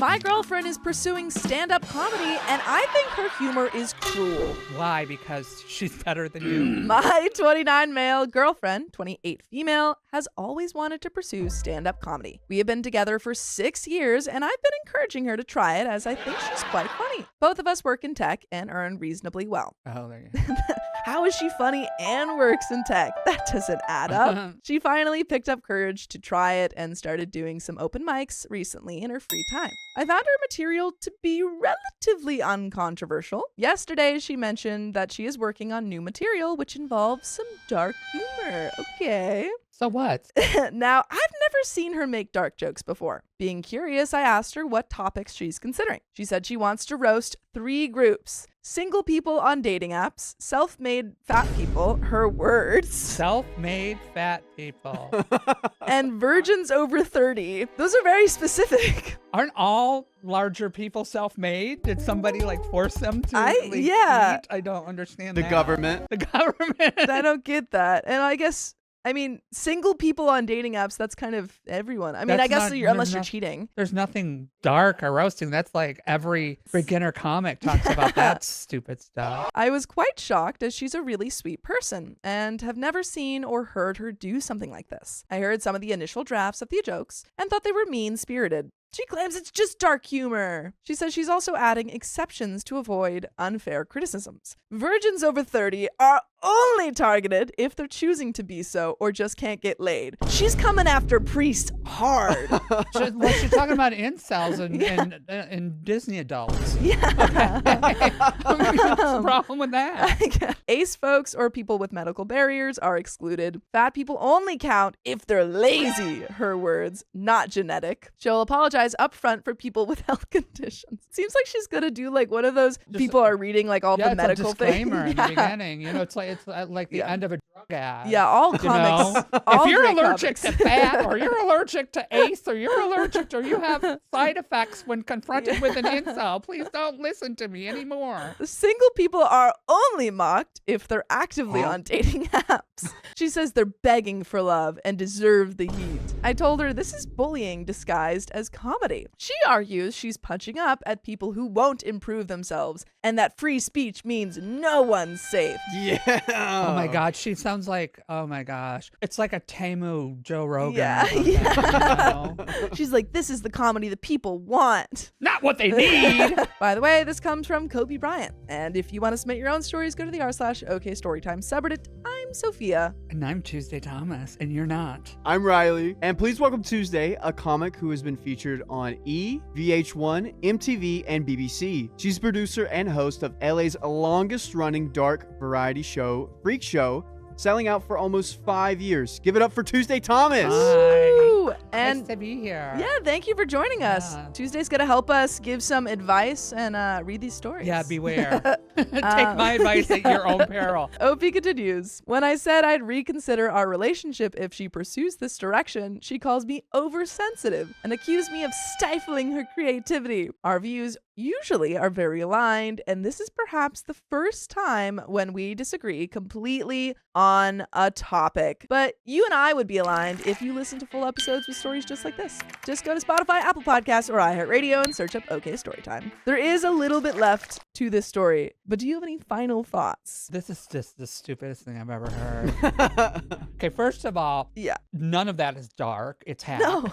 My girlfriend is pursuing stand-up comedy, and I think her humor is cruel. Why? Because she's better than you? My 29 male girlfriend, 28 female, has always wanted to pursue stand-up comedy. We have been together for 6 years, and I've been encouraging her to try it as I think she's quite funny. Both of us work in tech and earn reasonably well. Oh, there you go. How is she funny and works in tech? That doesn't add up. She finally picked up courage to try it and started doing some open mics recently in her free time. I found her material to be relatively uncontroversial. Yesterday, she mentioned that she is working on new material, which involves some dark humor. Okay. So what? Now, I've never seen her make dark jokes before. Being curious, I asked her what topics she's considering. She said she wants to roast 3 groups: single people on dating apps, self-made fat people, her words, Self-made fat people. and virgins over 30. Those are very specific. Aren't all larger people self-made? Did somebody like force them to yeah. eat? I don't understand The that. government. The government. I don't get that. And I mean, single people on dating apps, that's kind of everyone. I mean, That's I guess not- unless there's you're not- cheating. There's nothing dark or roasting. That's like every beginner comic talks about that stupid stuff. I was quite shocked as she's a really sweet person and have never seen or heard her do something like this. I heard some of the initial drafts of the jokes and thought they were mean-spirited. She claims it's just dark humor. She says she's also adding exceptions to avoid unfair criticisms. Virgins over 30 are only targeted if they're choosing to be so or just can't get laid. She's coming after priests hard. Was she talking about incels and Disney adults? Yeah. What's the problem with that? Ace folks or people with medical barriers are excluded. Fat people only count if they're lazy, her words, not genetic. She'll apologize up front for people with health conditions. Seems like she's gonna do like one of those people are reading like all the it's medical a disclaimer things. in the beginning. You know, it's like the end of a drug ad. Yeah, all You comics. know? All If you're great allergic comics. to fat, or you're allergic to ACE, or you're allergic to, or you have side effects when confronted with an incel, please don't listen to me anymore. Single people are only mocked if they're actively on dating apps. She says they're begging for love and deserve the heat. I told her this is bullying disguised as comedy. She argues she's punching up at people who won't improve themselves and that free speech means no one's safe. Yeah. Oh my God, she sounds like, oh my gosh. It's like a Temu Joe Rogan. Yeah, or something, yeah. you know? She's like, this is the comedy the people want. Not what they need. By the way, this comes from Kobe Bryant. And if you want to submit your own stories, go to the r/OKstorytime subreddit. I'm Sophia. And I'm Tuesday Thomas, and you're not. I'm Riley, and please welcome Tuesday, a comic who has been featured on E!, VH1, MTV, and BBC. She's producer and host of LA's longest-running dark variety show, Freak Show, selling out for almost 5 years. Give it up for Tuesday Thomas. Woo! And And nice to be here. yeah, thank you for joining us. Yeah. Tuesday's going to help us give some advice and read these stories. Yeah, beware. Take my advice at your own peril. OP continues. When I said I'd reconsider our relationship if she pursues this direction, she calls me oversensitive and accused me of stifling her creativity. Our views usually are very aligned, and this is perhaps the first time when we disagree completely on a topic. But you and I would be aligned if you listen to full episodes with stories just like this. Just go to Spotify, Apple Podcasts, or iHeartRadio and search up OK Storytime. There is a little bit left to this story, but do you have any final thoughts? This is just the stupidest thing I've ever heard. Okay, first of all, Yeah. none of that is dark. It's hacky. No,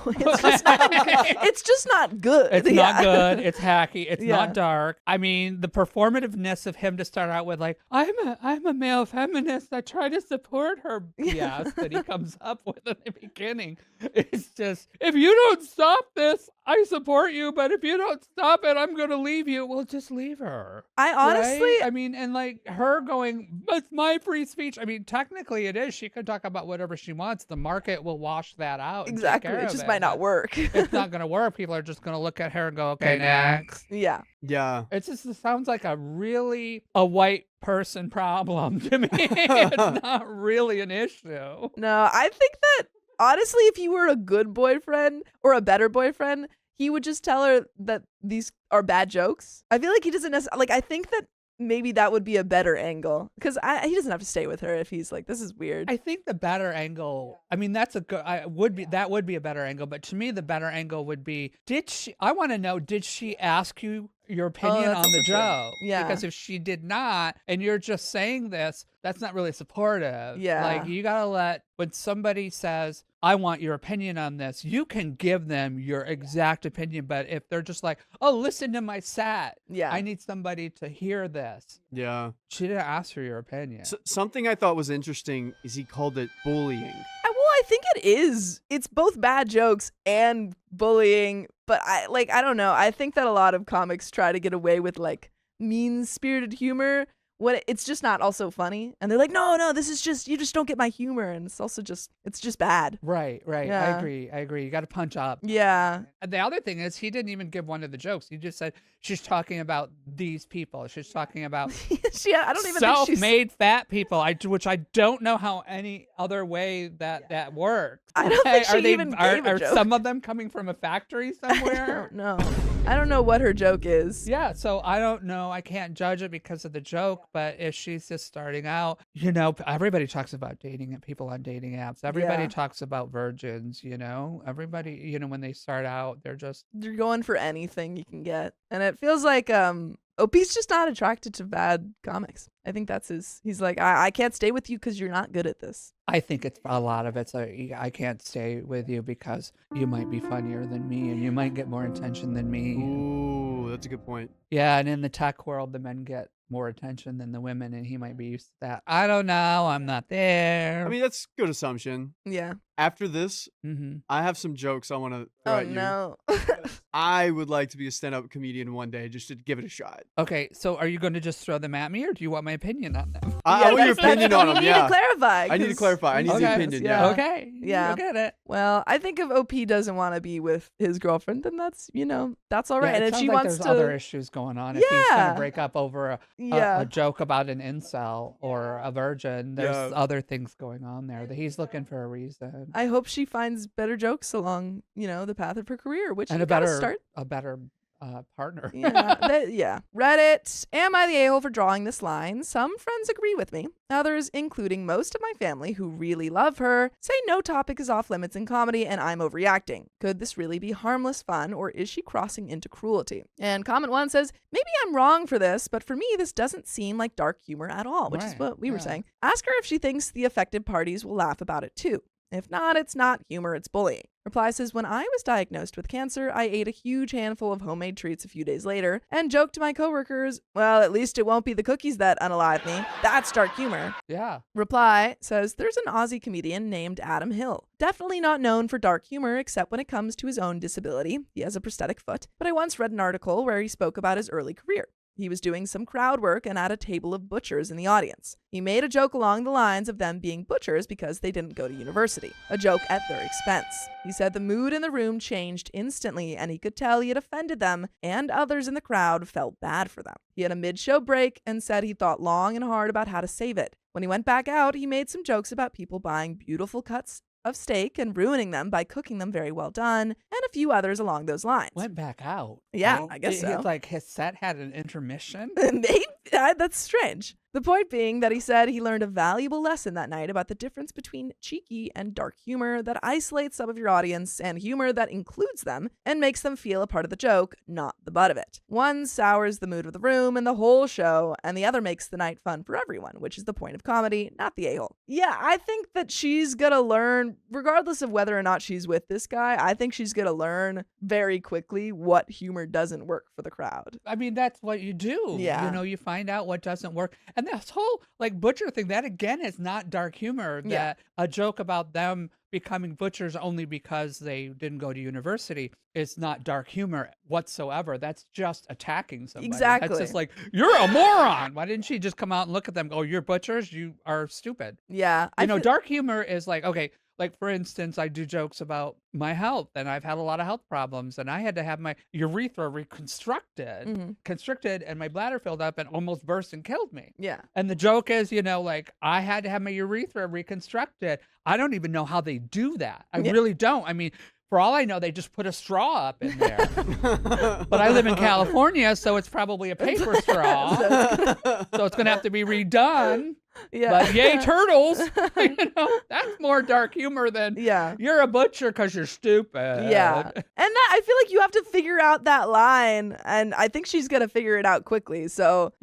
it's just not good. It's Yeah. not good. It's hacky. It's Yeah. not dark. I mean, the performativeness of him to start out with, like, I'm a male feminist. I try to support her BS that he comes up with in the beginning. It's just, if you don't stop this, I support you. But if you don't stop it, I'm going to leave you. Well, just leave her. I honestly, Right? I mean, and like her going, it's my free speech. I mean, technically it is. She can talk about whatever she wants. The market will wash that out. and take exactly. care It of just might not but work. It's not going to work. People are just going to look at her and go, okay, next. Yeah. Yeah. It sounds like a white person problem to me. It's not really an issue. No, I think that honestly, if he were a good boyfriend or a better boyfriend, he would just tell her that these are bad jokes. I feel like he doesn't necessarily, like, I think that maybe that would be a better angle because he doesn't have to stay with her if he's like, this is weird. I think the better angle, I mean, that's a good, that would be a better angle. But to me, the better angle would be, I want to know, did she ask you your opinion that's on the also true. joke? Yeah. Because if she did not, and you're just saying this, that's not really supportive. Yeah. Like, you got to when somebody says, I want your opinion on this, you can give them your exact opinion. But if they're just like, oh, listen to my set. Yeah. I need somebody to hear this. Yeah. She didn't ask for your opinion. Something I thought was interesting is he called it bullying. I think it is. It's both bad jokes and bullying, but I don't know. I think that a lot of comics try to get away with like mean-spirited humor when it's just not also funny. And they're like, no, this is just, you just don't get my humor. And it's also just, it's just bad. Right. Yeah. I agree. You got to punch up. Yeah. And the other thing is, he didn't even give one of the jokes. He just said, she's talking about these people. She's talking about I don't even think she's self-made fat people, which I don't know how any other way that works. I don't think she even gave a Are joke. some of them coming from a factory somewhere? No. I don't know what her joke is. Yeah, so I don't know. I can't judge it because of the joke, but if she's just starting out, everybody talks about dating and people on dating apps. Everybody talks about virgins, everybody, when they start out, they're going for anything you can get. And it feels like OP's just not attracted to bad comics. I think that's he's like, I can't stay with you because you're not good at this. I think it's a lot of it's I can't stay with you because you might be funnier than me and you might get more attention than me. Ooh, that's a good point. Yeah, and in the tech world, the men get more attention than the women, and he might be used to that. I don't know. I'm not there. I mean, that's a good assumption. Yeah. After this, I have some jokes I want to throw at you. No. I would like to be a stand-up comedian one day just to give it a shot. Okay, so are you going to just throw them at me, or do you want my opinion on them? I want your opinion on them, You need to clarify. I need to clarify. I need the opinion, yeah. Okay. Yeah. I get it. Well, I think if OP doesn't want to be with his girlfriend, then that's, that's all right. Yeah, and it if sounds she like wants there's to other issues going on. If he's going to break up over a joke about an incel or a virgin, there's other things going on there that he's looking for a reason. I hope she finds better jokes along, the path of her career, which and you a better start. Partner. Yeah. Reddit. Am I the a-hole for drawing this line? Some friends agree with me. Others, including most of my family who really love her, say no topic is off limits in comedy and I'm overreacting. Could this really be harmless fun or is she crossing into cruelty? And comment 1 says, maybe I'm wrong for this, but for me this doesn't seem like dark humor at all, which is what we were saying. Ask her if she thinks the affected parties will laugh about it too. If not, it's not humor, it's bullying. Reply says, when I was diagnosed with cancer, I ate a huge handful of homemade treats a few days later and joked to my coworkers, well, at least it won't be the cookies that unalive me. That's dark humor. Yeah. Reply says, there's an Aussie comedian named Adam Hill. Definitely not known for dark humor except when it comes to his own disability. He has a prosthetic foot. But I once read an article where he spoke about his early career. He was doing some crowd work and had a table of butchers in the audience. He made a joke along the lines of them being butchers because they didn't go to university, a joke at their expense. He said the mood in the room changed instantly and he could tell he had offended them and others in the crowd felt bad for them. He had a mid-show break and said he thought long and hard about how to save it. When he went back out, he made some jokes about people buying beautiful cuts of steak and ruining them by cooking them very well done, and a few others along those lines. Went back out. Yeah, I guess so. Like his set had an intermission. Maybe that's strange. The point being that he said he learned a valuable lesson that night about the difference between cheeky and dark humor that isolates some of your audience and humor that includes them and makes them feel a part of the joke, not the butt of it. One sours the mood of the room and the whole show, and the other makes the night fun for everyone, which is the point of comedy, not the a-hole. Yeah, I think that she's gonna learn, regardless of whether or not she's with this guy, I think she's gonna learn very quickly what humor doesn't work for the crowd. I mean, that's what you do. Yeah. You find out what doesn't work. And this whole butcher thing, that again is not dark humor. That a joke about them becoming butchers only because they didn't go to university is not dark humor whatsoever. That's just attacking somebody. Exactly. That's just like, you're a moron. Why didn't she just come out and look at them and go, you're butchers? You are stupid. Yeah. Dark humor is like, okay, like, for instance, I do jokes about my health, and I've had a lot of health problems, and I had to have my urethra constricted, and my bladder filled up and almost burst and killed me. Yeah. And the joke is, I had to have my urethra reconstructed. I don't even know how they do that. I really don't. I mean, For all I know, they just put a straw up in there. But I live in California, so it's probably a paper straw. So it's going to have to be redone. Yeah. But yay, turtles. That's more dark humor than you're a butcher because you're stupid. Yeah. And I feel like you have to figure out that line, and I think she's going to figure it out quickly. So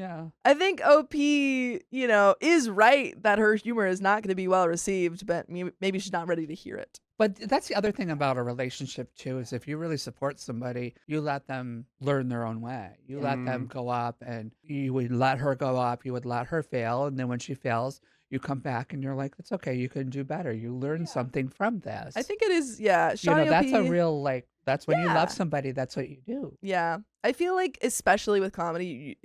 I think OP, is right that her humor is not going to be well received, but maybe she's not ready to hear it. But that's the other thing about a relationship, too, is if you really support somebody, you let them learn their own way. You let them go up, and you would let her go up. You would let her fail. And then when she fails, you come back and you're like, it's okay. You can do better. You learn something from this. I think it is, Shawnee that's OP, a real, that's when you love somebody, that's what you do. Yeah. I feel like, especially with comedy,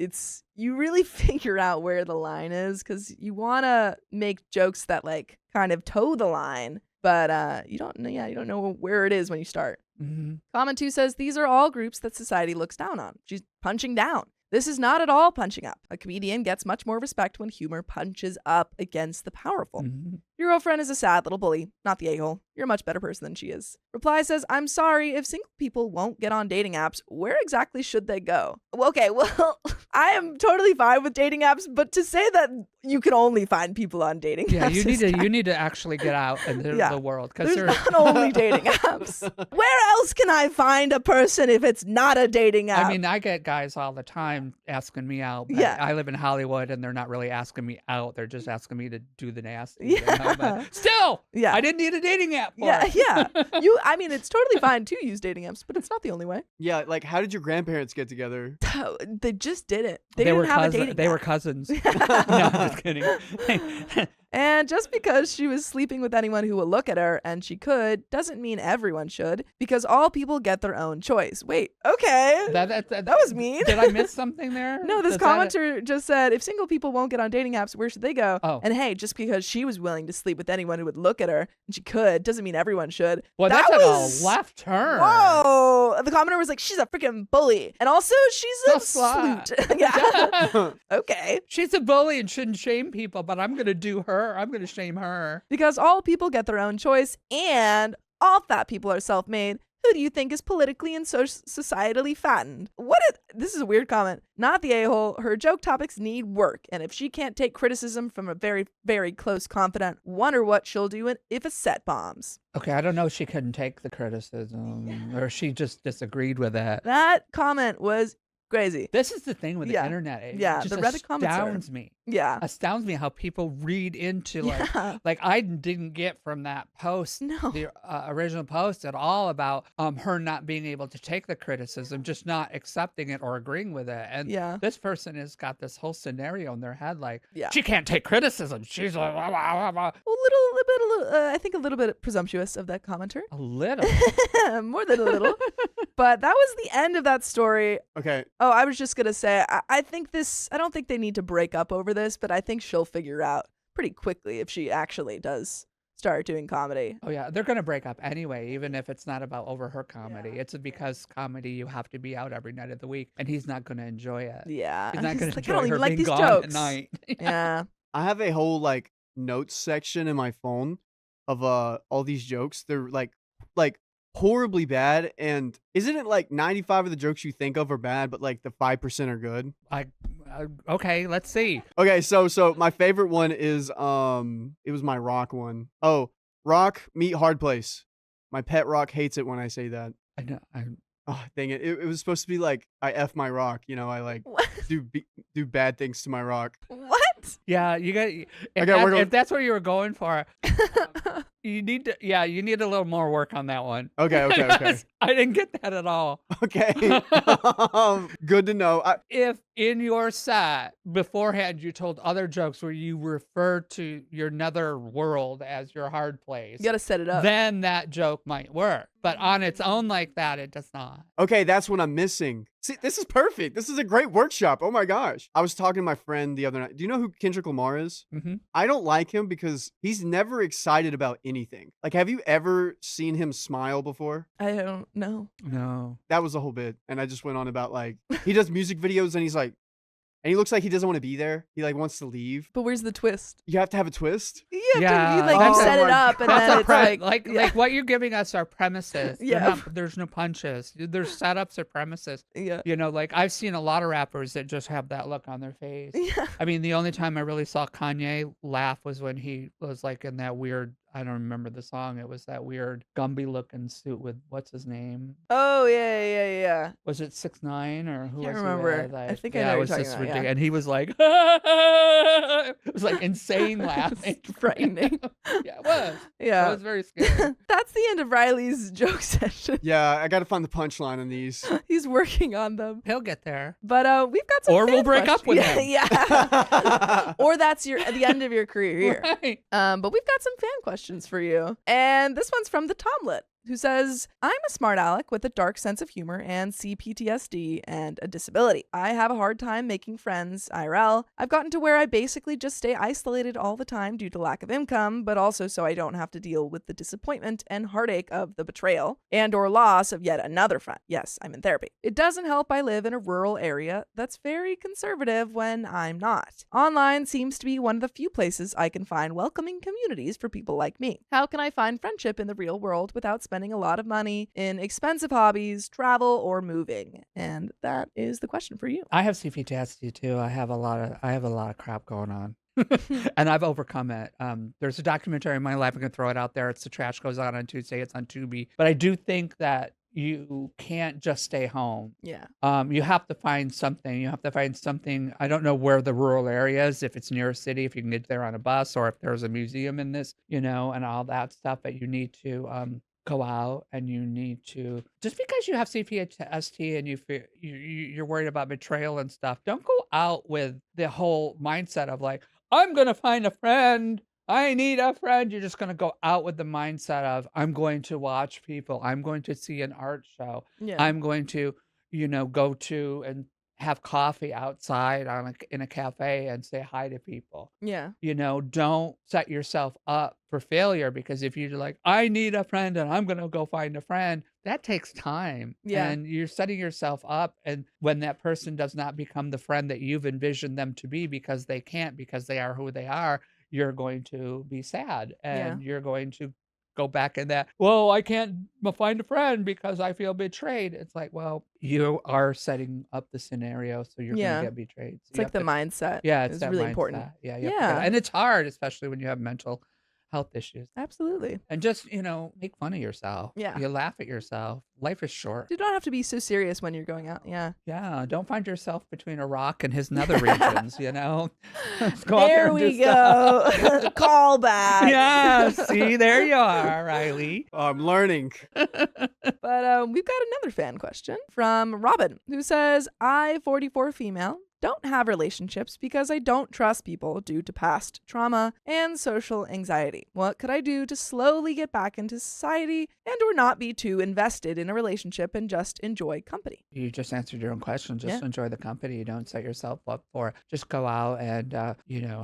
you really figure out where the line is, because you want to make jokes that kind of toe the line. But you don't know where it is when you start. Mm-hmm. Comment 2 says, these are all groups that society looks down on. She's punching down. This is not at all punching up. A comedian gets much more respect when humor punches up against the powerful. Mm-hmm. Your girlfriend is a sad little bully, not the a-hole. You're a much better person than she is. Reply says, I'm sorry, if single people won't get on dating apps, where exactly should they go? Okay, well, I am totally fine with dating apps, but to say that you can only find people on dating apps. You need to actually get out into the world. There's not only dating apps. Where else can I find a person if it's not a dating app? I mean, I get guys all the time asking me out. I live in Hollywood, and they're not really asking me out. They're just asking me to do the nasty. But still, I didn't need a dating app for it. It's totally fine to use dating apps, but it's not the only way. Yeah, how did your grandparents get together? They just did it. They didn't have a dating app. They were cousins. No, I'm just kidding. And just because she was sleeping with anyone who will look at her, and she could, doesn't mean everyone should, because all people get their own choice. Wait, okay. That was mean. Did I miss something there? No, this commenter just said, if single people won't get on dating apps, where should they go? Oh. And hey, just because she was willing to sleep with anyone who would look at her, and she could, doesn't mean everyone should. Well, that's a left turn. Whoa. The commenter was like, she's a freaking bully. And also, she's a slut. Yeah. Okay. She's a bully and shouldn't shame people, but I'm going to do her. I'm going to shame her. Because all people get their own choice, and all fat people are self-made. Who do you think is politically and societally fattened? This is a weird comment. Not the a-hole. Her joke topics need work, and if she can't take criticism from a very, very close confidant, wonder what she'll do if a set bombs. Okay, I don't know if she couldn't take the criticism, or she just disagreed with it. That comment was crazy. This is the thing with the internet. It just the Reddit comments astounds me. Yeah. Astounds me how people read into like I didn't get from that post, the original post at all about her not being able to take the criticism, just not accepting it or agreeing with it. And this person has got this whole scenario in their head like, she can't take criticism. She's like, blah, blah, blah. I think a little bit presumptuous of that commenter. A little. More than a little. But that was the end of that story. Okay. Oh, I was just going to say, I don't think they need to break up over this, but I think she'll figure out pretty quickly if she actually does start doing comedy. Oh, yeah. They're going to break up anyway, even if it's not about over her comedy. It's because comedy, you have to be out every night of the week, and he's not going to enjoy it. Yeah. He's not going to like, enjoy her like being gone jokes. at night. Yeah. I have a whole notes section in my phone of all these jokes. They're like horribly bad, and isn't it 95 of the jokes you think of are bad, but the 5% are good? Okay, let's see. Okay, so my favorite one is it was my rock one. Oh, rock meet hard place. My pet rock hates it when I say that. I know. Oh, dang it. It was supposed to be I F my rock, I do bad things to my rock. What? Yeah, you got if that's what you were going for. You need a little more work on that one. Okay. I didn't get that at all. Okay. Good to know. If in your set beforehand you told other jokes where you refer to your nether world as your hard place, you got to set it up. Then that joke might work. But on its own like that, it does not. Okay, that's what I'm missing. See, this is perfect. This is a great workshop. Oh my gosh. I was talking to my friend the other night. Do you know who Kendrick Lamar is? Mm-hmm. I don't like him because he's never excited about anything. Have you ever seen him smile before? I don't know. No. That was the whole bit. And I just went on about he does music videos and he's like, and he looks like he doesn't want to be there. He like wants to leave. But where's the twist? You have to have a twist. You Yeah, you that's set a- it up, and That's then a it's like, like what you're giving us are premises. They're Yeah. there's no punches. There's setups or premises. yeah, You know, like I've seen a lot of rappers that just have that look on their face. yeah. I mean, the only time I really saw Kanye laugh was when he was like in that weird, I don't remember the song. It was that weird Gumby looking suit with what's his name? Oh yeah. Was it 6ix9ine or who Can't was remember. it? I think I yeah, know it what was you're just talking about, ridiculous. yeah. And he was like, it was like insane laughing. Frightening. Yeah, it was. It Yeah. was very scary. That's the end of Riley's joke session. Yeah, I got to find the punchline on these. He's working on them. He'll get there. But we've got some Or we'll fan break up with questions. him. Yeah. Or that's the end of your career here. Right. But we've got some fan questions for you. And this one's from the Tomlet, who says, I'm a smart aleck with a dark sense of humor and CPTSD and a disability. I have a hard time making friends IRL. I've gotten to where I basically just stay isolated all the time due to lack of income, but also so I don't have to deal with the disappointment and heartache of the betrayal and or loss of yet another friend. Yes, I'm in therapy. It doesn't help I live in a rural area that's very conservative when I'm not. Online seems to be one of the few places I can find welcoming communities for people like me. How can I find friendship in the real world without spending a lot of money in expensive hobbies, travel, or moving? And that is the question for you. I have CPTSD too. I have a lot of crap going on. And I've overcome it. There's a documentary in my life. I'm gonna throw it out there. It's The Trash Goes on Tuesday. It's on Tubi. But I do think that you can't just stay home. Yeah. You have to find something. You have to find something. I don't know where the rural area is, if it's near a city, if you can get there on a bus, or if there's a museum in this, and all that stuff. But you need to go out, and you need to, just because you have CPTSD and you're worried about betrayal and stuff, don't go out with the whole mindset of like, I'm gonna find a friend. I need a friend. You're just going to go out with the mindset of, I'm going to watch people. I'm going to see an art show. Yeah. I'm going to, go to and have coffee outside in a cafe and say hi to people. Yeah. Don't set yourself up for failure, because if you're like, I need a friend and I'm going to go find a friend, that takes time. Yeah. And you're setting yourself up. And when that person does not become the friend that you've envisioned them to be, because they can't, because they are who they are, you're going to be sad, and you're going to go back in that, well, I can't find a friend because I feel betrayed. It's like, well, you are setting up the scenario, so you're going to get betrayed. So It's like the mindset. yeah, it's is that really mindset. important. Yeah, Yeah. and it's hard, especially when you have mental health issues. Absolutely. And just, make fun of yourself. Yeah. You laugh at yourself. Life is short. You don't have to be so serious when you're going out. Yeah. Yeah, don't find yourself between a rock and his nether regions, Just go out There and do we go. stuff. Call back. Yeah, see, there you are, Riley. I'm learning. But we've got another fan question from Robin, who says, I, 44 female, don't have relationships because I don't trust people due to past trauma and social anxiety. What could I do to slowly get back into society and or not be too invested in a relationship and just enjoy company? You just answered your own question. Just Yeah. enjoy the company. You don't set yourself up for it. Just go out and,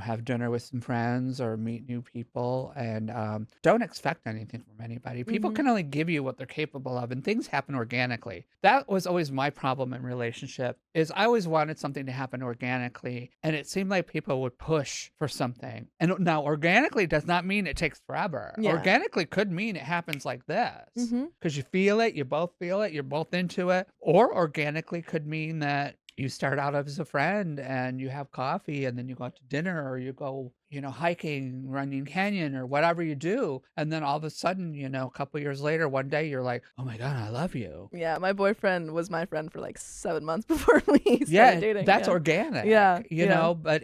have dinner with some friends or meet new people, and don't expect anything from anybody. People can only give you what they're capable of, and things happen organically. That was always my problem in relationship, is I always wanted something to happen organically, and it seemed like people would push for something. And now organically does not mean it takes forever. Yeah. Organically could mean it happens like this, Mhm. because you feel it, you both feel it, you're both into it. Or organically could mean that you start out as a friend and you have coffee, and then you go out to dinner, or you go, hiking, running canyon, or whatever you do. And then all of a sudden, a couple years later, one day you're like, oh my God, I love you. Yeah, my boyfriend was my friend for like 7 months before we started dating. That's yeah. organic. Yeah, You yeah. know, but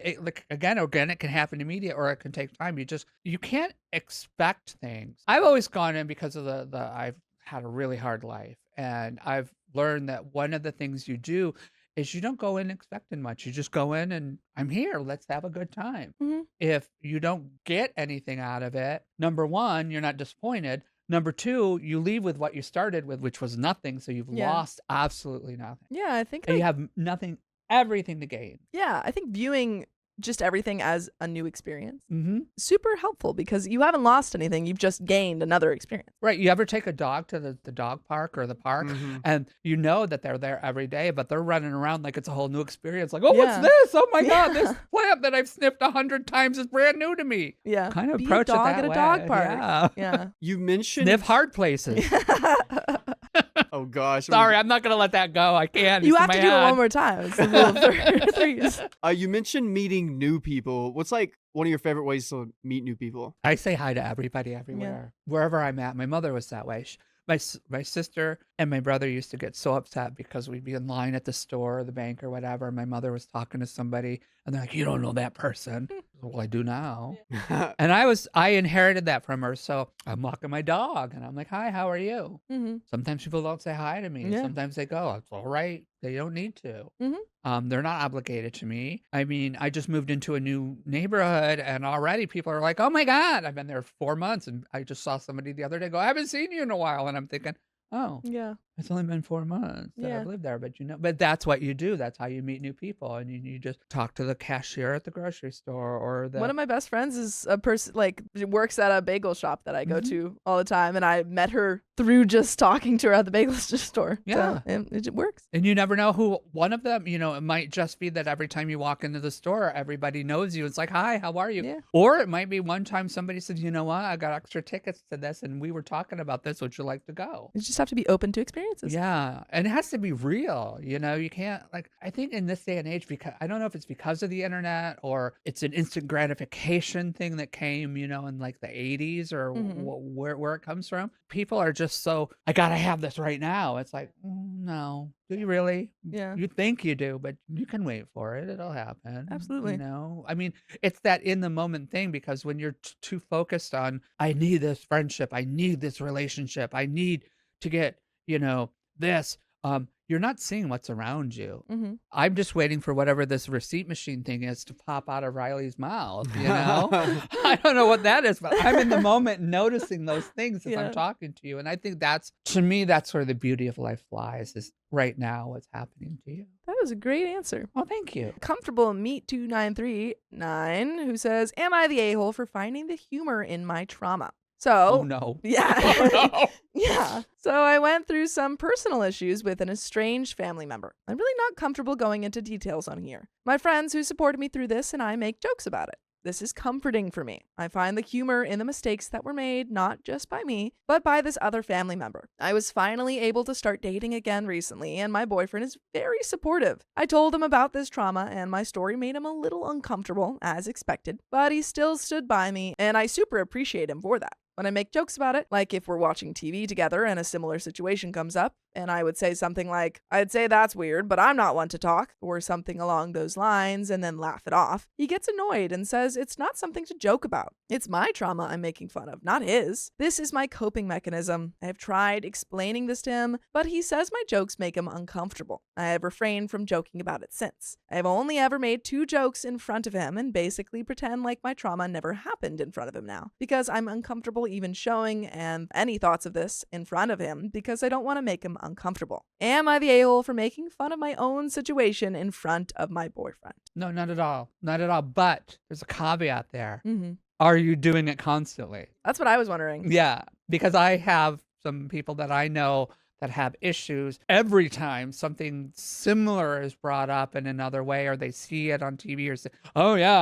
again, organic can happen immediate, or it can take time. You can't expect things. I've always gone in because of I've had a really hard life, and I've learned that one of the things you do is you don't go in expecting much. You just go in and, I'm here, let's have a good time. Mhm. If you don't get anything out of it, number one, you're not disappointed. Number two, you leave with what you started with, which was nothing. So you've Yeah. lost absolutely nothing. Yeah, I think And you have nothing, everything to gain. I think viewing just everything as a new experience. Mm-hmm. Super helpful because you haven't lost anything. You've just gained another experience. Right. You ever take a dog to the dog park or the park and you know that they're there every day, but they're running around like it's a whole new experience. Like, oh, what's this? Oh my God, this plant that I've sniffed 100 times is brand new to me. Yeah. Kind of Be approach a dog it that at a way. dog park. Yeah. You mentioned. Sniff hard places. Oh gosh. Sorry, I'm not going to let that go. I can't. You It's have in to my do it head. one more time. It's the rule of threes. You mentioned meeting new people. What's like one of your favorite ways to meet new people? I say hi to everybody everywhere, wherever I'm at. My mother was that way. My sister and my brother used to get so upset because we'd be in line at the store or the bank or whatever. My mother was talking to somebody and they're like, you don't know that person. Well, I do now. And I inherited that from her. So I'm walking my dog and I'm like, hi, how are you? Mm-hmm. Sometimes people don't say hi to me. Yeah. Sometimes they go, it's all right. They don't need to. Mm-hmm. They're not obligated to me. I mean, I just moved into a new neighborhood and already people are like, oh my God, I've been there 4 months. And I just saw somebody the other day go, I haven't seen you in a while. And I'm thinking, oh, Yeah. it's only been 4 months that Yeah. I've lived there. But that's what you do. That's how you meet new people. And you just talk to the cashier at the grocery store or One of my best friends is a person like works at a bagel shop that I go to all the time, and I met her through just talking to her at the bagel store. Yeah. So, it works. And you never know who one of them, it might just be that every time you walk into the store, everybody knows you. It's like, hi, how are you? Yeah. Or it might be one time somebody said, you know what, I got extra tickets to this and we were talking about this. Would you like to go? You just have to be open to experiences. Yeah. And it has to be real. You can't I think in this day and age, because I don't know if it's because of the internet or it's an instant gratification thing that came, in like the 80s or where it comes from. People are just so, I got to have this right now. It's like, no, do you really? Yeah. You think you do, but you can wait for it. It'll happen. Absolutely. I mean, it's that in the moment thing because when you're too focused on, I need this friendship, I need this relationship, I need to get, this, you're not seeing what's around you. I'm just waiting for whatever this receipt machine thing is to pop out of Riley's mouth, I don't know what that is, but I'm in the moment noticing those things as I'm talking to you. And I think to me, that's where the beauty of life lies, is right now what's happening to you. That was a great answer. Oh, thank you. Comfortable Meat 2939 who says, am I the a-hole for finding the humor in my trauma? So, oh no. Yeah. Oh, no. Yeah. So I went through some personal issues with an estranged family member. I'm really not comfortable going into details on here. My friends who supported me through this and I make jokes about it. This is comforting for me. I find the humor in the mistakes that were made, not just by me, but by this other family member. I was finally able to start dating again recently, and my boyfriend is very supportive. I told him about this trauma, and my story made him a little uncomfortable, as expected, but he still stood by me, and I super appreciate him for that. When I make jokes about it, like if we're watching TV together and a similar situation comes up, and I would say something like, I'd say that's weird, but I'm not one to talk, or something along those lines, and then laugh it off, he gets annoyed and says it's not something to joke about. It's my trauma I'm making fun of, not his. This is my coping mechanism. I have tried explaining this to him, but he says my jokes make him uncomfortable. I have refrained from joking about it since. I have only ever made 2 jokes in front of him and basically pretend like my trauma never happened in front of him now, because I'm uncomfortable even showing and any thoughts of this in front of him because I don't want to make him uncomfortable. Am I the a-hole for making fun of my own situation in front of my boyfriend? No, not at all. Not at all. But there's a caveat there. Mm-hmm. Are you doing it constantly? That's what I was wondering. Yeah, because I have some people that I know that have issues. Every time something similar is brought up in another way, or they see it on TV or say, oh yeah,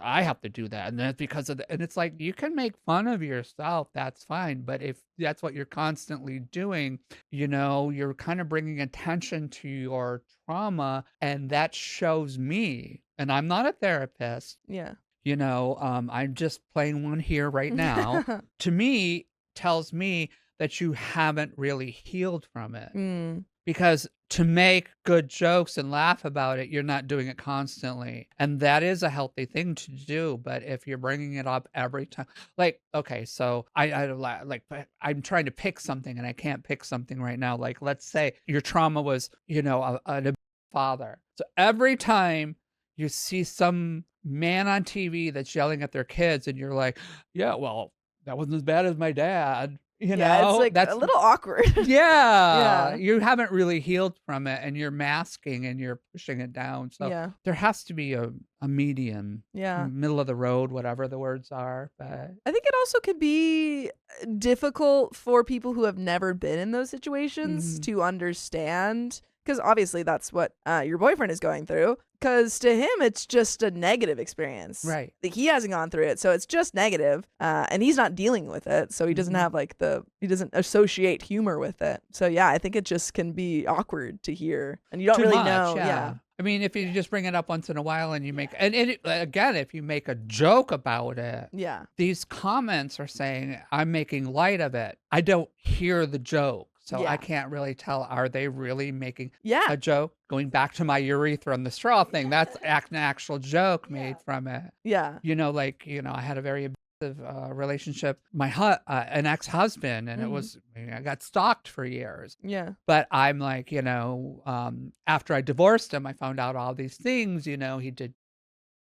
I have to do that. And that's because of and it's like, you can make fun of yourself. That's fine. But if that's what you're constantly doing, you're kind of bringing attention to your trauma, and that shows me, and I'm not a therapist. Yeah. I'm just playing one here right now. To me, tells me that you haven't really healed from it. Because to make good jokes and laugh about it, you're not doing it constantly. And that is a healthy thing to do. But if you're bringing it up every time, like, okay, so I'm trying to pick something and I can't pick something right now. Like, let's say your trauma was, a father. So every time you see some man on TV that's yelling at their kids and you're like, yeah, well, that wasn't as bad as my dad. You Yeah, know, it's like that's a little awkward. yeah, Yeah. you haven't really healed from it, and you're masking and you're pushing it down. So Yeah. there has to be a medium, Yeah. middle of the road, whatever the words are. But I think it also could be difficult for people who have never been in those situations Mhm. to understand, because obviously that's what your boyfriend is going through. Because to him, it's just a negative experience. Right. Like, he hasn't gone through it, so it's just negative, and he's not dealing with it, so he doesn't Mhm. have he doesn't associate humor with it. So yeah, I think it just can be awkward to hear, and you don't Too really much, know. yeah. I mean, if you just bring it up once in a while and you make, and again, if you make a joke about it, Yeah. these comments are saying, I'm making light of it. I don't hear the joke. So Yeah. I can't really tell, are they really making Yeah. a joke? Going back to my urethra and the straw thing, that's an actual joke made from it. Yeah. You know, like, I had a very abusive relationship, an ex-husband, and it was, I got stalked for years. Yeah. But I'm like, after I divorced him, I found out all these things, he did,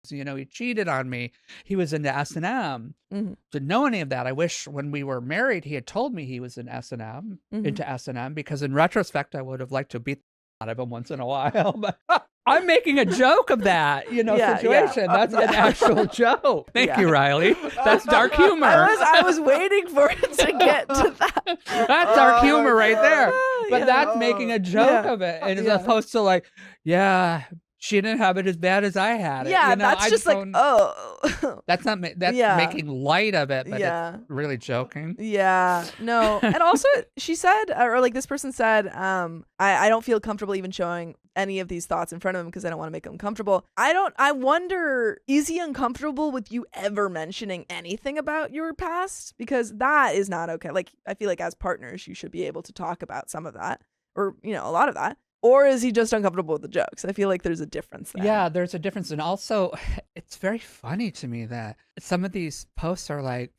he cheated on me. He was into S&M. Mhm. Didn't know any of that. I wish when we were married, he had told me he was in S&M, into S&M, because in retrospect, I would have liked to beat the out of him once in a while. But I'm making a joke of that, Yeah, situation. yeah. That's an actual joke. Thank you, Riley. That's dark humor. I was waiting for it to get to that. That's dark humor right there. But Yeah. that's making a joke Yeah. of it. And as Yeah. opposed to like, yeah, she didn't have it as bad as I had it. Yeah, You know, that's I just like, don't- oh. That's not, that's Yeah. making light of it, but Yeah. it's really joking. Yeah, no. And also, she said, or like this person said, I don't feel comfortable even showing any of these thoughts in front of him because I don't want to make him uncomfortable. I wonder, is he uncomfortable with you ever mentioning anything about your past? Because that is not okay. Like, I feel like as partners, you should be able to talk about some of that, or, a lot of that. Or is he just uncomfortable with the jokes? I feel like there's a difference there. Yeah, there's a difference. And also, it's very funny to me that some of these posts are like,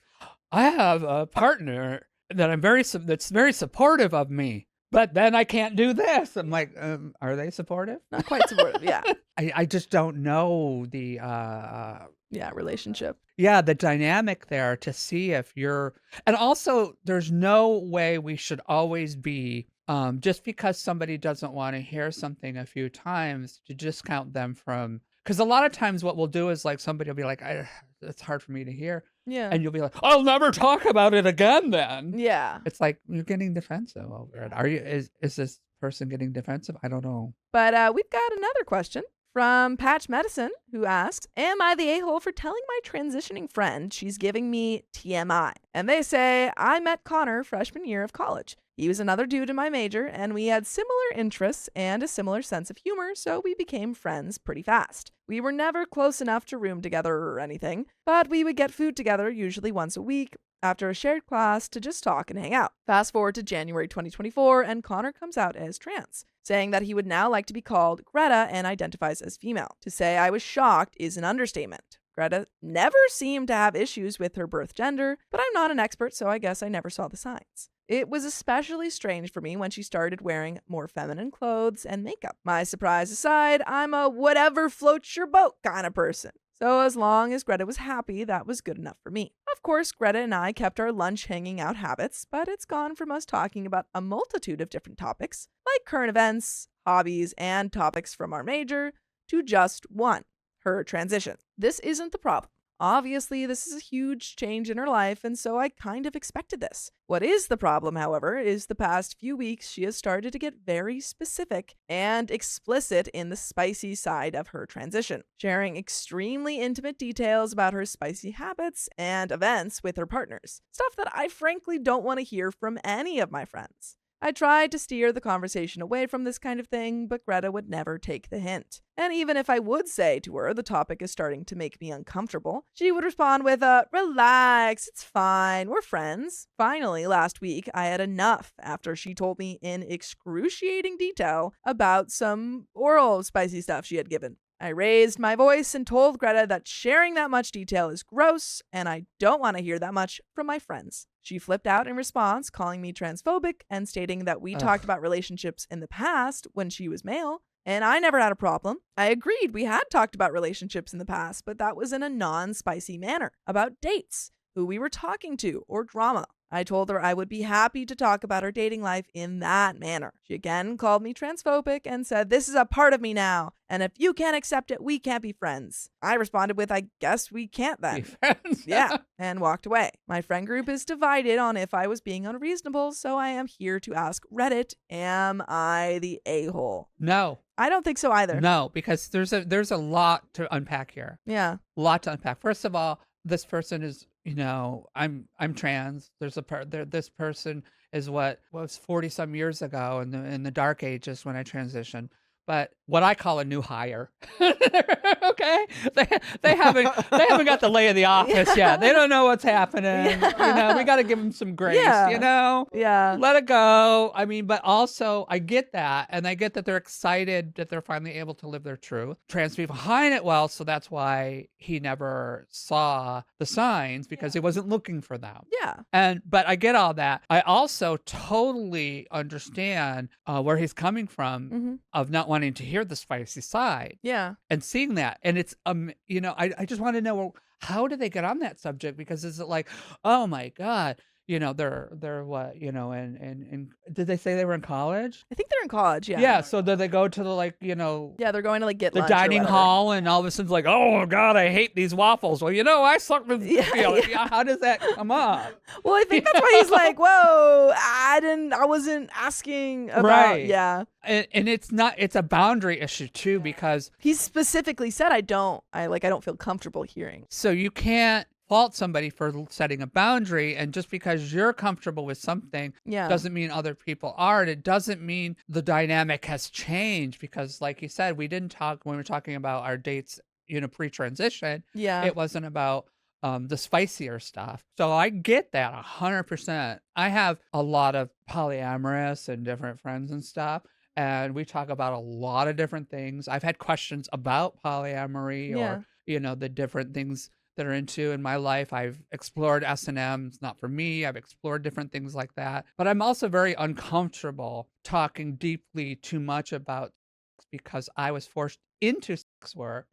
I have a partner that that's very supportive of me, but then I can't do this. I'm like, are they supportive? Not quite supportive. Yeah. I just don't know the Yeah, relationship. yeah, the dynamic there to see if you're, and also there's no way we should always be just because somebody doesn't want to hear something a few times to discount them from, because a lot of times what we'll do is like somebody will be like, it's hard for me to hear. Yeah. And you'll be like, I'll never talk about it again then. Yeah. It's like you're getting defensive over it. Is this person getting defensive? I don't know. But we've got another question from Patch Medicine, who asks, am I the a-hole for telling my transitioning friend she's giving me TMI? And they say, I met Connor freshman year of college. He was another dude in my major, and we had similar interests and a similar sense of humor, so we became friends pretty fast. We were never close enough to room together or anything, but we would get food together usually once a week after a shared class to just talk and hang out. Fast forward to January 2024, and Connor comes out as trans, saying that he would now like to be called Greta and identifies as female. To say I was shocked is an understatement. Greta never seemed to have issues with her birth gender, but I'm not an expert, so I guess I never saw the signs. It was especially strange for me when she started wearing more feminine clothes and makeup. My surprise aside, I'm a whatever floats your boat kind of person. So as long as Greta was happy, that was good enough for me. Of course, Greta and I kept our lunch hanging out habits, but it's gone from us talking about a multitude of different topics, like current events, hobbies, and topics from our major, to just one, her transition. This isn't the problem. Obviously, this is a huge change in her life, and so I kind of expected this. What is the problem, however, is the past few weeks she has started to get very specific and explicit in the spicy side of her transition, sharing extremely intimate details about her spicy habits and events with her partners. Stuff that I frankly don't want to hear from any of my friends. I tried to steer the conversation away from this kind of thing, but Greta would never take the hint. And even if I would say to her the topic is starting to make me uncomfortable, she would respond with a, relax, it's fine, we're friends. Finally, last week, I had enough after she told me in excruciating detail about some oral spicy stuff she had given. I raised my voice and told Greta that sharing that much detail is gross, and I don't want to hear that much from my friends. She flipped out in response, calling me transphobic and stating that we talked about relationships in the past when she was male, and I never had a problem. I agreed we had talked about relationships in the past, but that was in a non-spicy manner, about dates, who we were talking to, or drama. I told her I would be happy to talk about her dating life in that manner. She again called me transphobic and said, "This is a part of me now, and if you can't accept it, we can't be friends." I responded with, "I guess we can't then." Be friends. Yeah, and walked away. My friend group is divided on if I was being unreasonable, so I am here to ask Reddit, am I the a-hole? No. I don't think so either. No, because there's a lot to unpack here. Yeah. A lot to unpack. First of all, this person is, I'm trans. This person is what was 40 some years ago in the dark ages when I transitioned. But what I call a new hire. Okay, they haven't got the lay of the office yet. They don't know what's happening. We got to give them some grace. Yeah. Let it go. I mean, but also I get that, and I get that they're excited that they're finally able to live their truth. Trans people hide it well, so that's why he never saw the signs because he wasn't looking for them. Yeah. But I get all that. I also totally understand where he's coming from of not wanting to hear the spicy side. Yeah. And seeing that. And it's, I just want to know, well, how did they get on that subject? Because is it like, oh my God, they're what, and did they say they were in college? I think they're in college, yeah. Yeah, so did they go to the Yeah, they're going to get the lunch or dining whatever. hall, and all of a sudden it's like, oh God, I hate these waffles. Well, I suck with, Yeah. how does that come up? Well, I think that's why he's like, whoa, I wasn't asking about, Right. yeah. And it's a boundary issue too, because He specifically said, I don't feel comfortable hearing. so you can't fault somebody for setting a boundary, and just because you're comfortable with something Yeah. doesn't mean other people aren't. It doesn't mean the dynamic has changed, because like you said, we didn't talk when we were talking about our dates, pre-transition. Yeah. It wasn't about the spicier stuff. So I get that 100%. I have a lot of polyamorous and different friends and stuff, and we talk about a lot of different things. I've had questions about polyamory or the different things that are into in my life. I've explored S&M. It's not for me. I've explored different things like that. But I'm also very uncomfortable talking deeply too much about sex because I was forced into sex work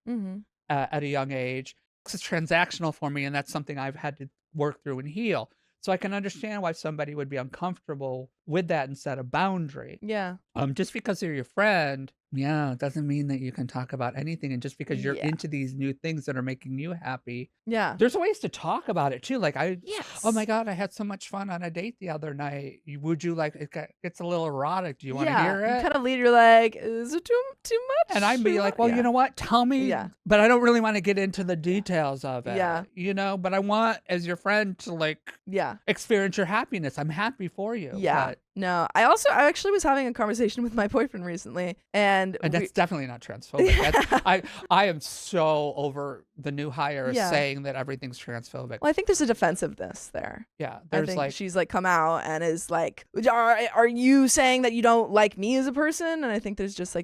at a young age. Sex is transactional for me, and that's something I've had to work through and heal. So I can understand why somebody would be uncomfortable with that and set a boundary. Yeah. Just because they're your friend, it doesn't mean that you can talk about anything. And just because you're into these new things that are making you happy, Yeah. there's ways to talk about it too. Like Yes. oh my God, I had so much fun on a date the other night. Would you like, it gets a little erotic. Do you want to hear You it? kind of lead, you're like, is it too much? And I'd be like, well, you know what? Tell me. Yeah. But I don't really want to get into the details of it. Yeah. But I want, as your friend, to Yeah. experience your happiness. I'm happy for you. Yeah. But, No, I actually was having a conversation with my boyfriend recently, and that's definitely not transphobic. I am so over the new hire saying that everything's transphobic. well, I think there's a defensiveness there. Yeah. I There's think she's come out and is like, are you saying that you don't like me as a person? And I think there's just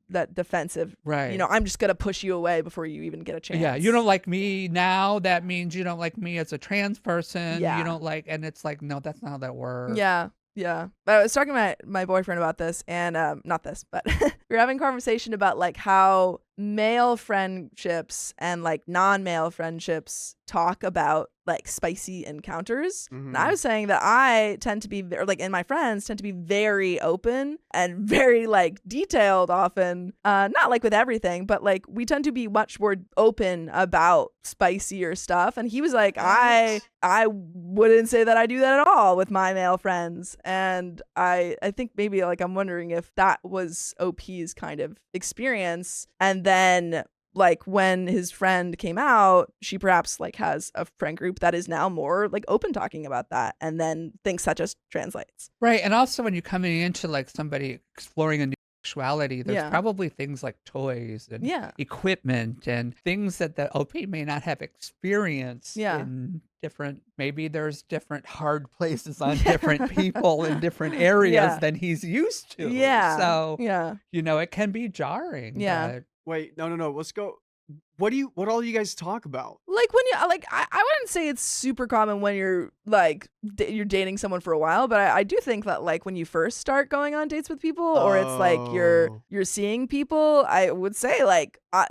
that defensive, right. I'm just gonna push you away before you even get a chance. Yeah, you don't like me now. That means you don't like me as a trans person. Yeah. You don't like, and it's like, no, that's not how that works. Yeah. Yeah. But I was talking to my boyfriend about this, and not this, but we were having a conversation about how male friendships and non-male friendships talk about spicy encounters. And I was saying that I tend to be and my friends tend to be very open and very detailed often, not with everything, but we tend to be much more open about spicier stuff. And he was like, I wouldn't say that I do that at all with my male friends. And I think maybe I'm wondering if that was OP's kind of experience. And then when his friend came out, she perhaps has a friend group that is now more open talking about that, and then thinks that just translates. Right. And also when you're coming into somebody exploring a new sexuality, there's probably things like toys and equipment and things that the OP may not have experienced in different, maybe there's different hard places on different people in different areas than he's used to. Yeah. So, yeah. It can be jarring. Yeah. But Wait, no. Let's go. What all do you guys talk about? When you I wouldn't say it's super common when you're you're dating someone for a while, but I do think that when you first start going on dates with people, or it's you're seeing people, I would say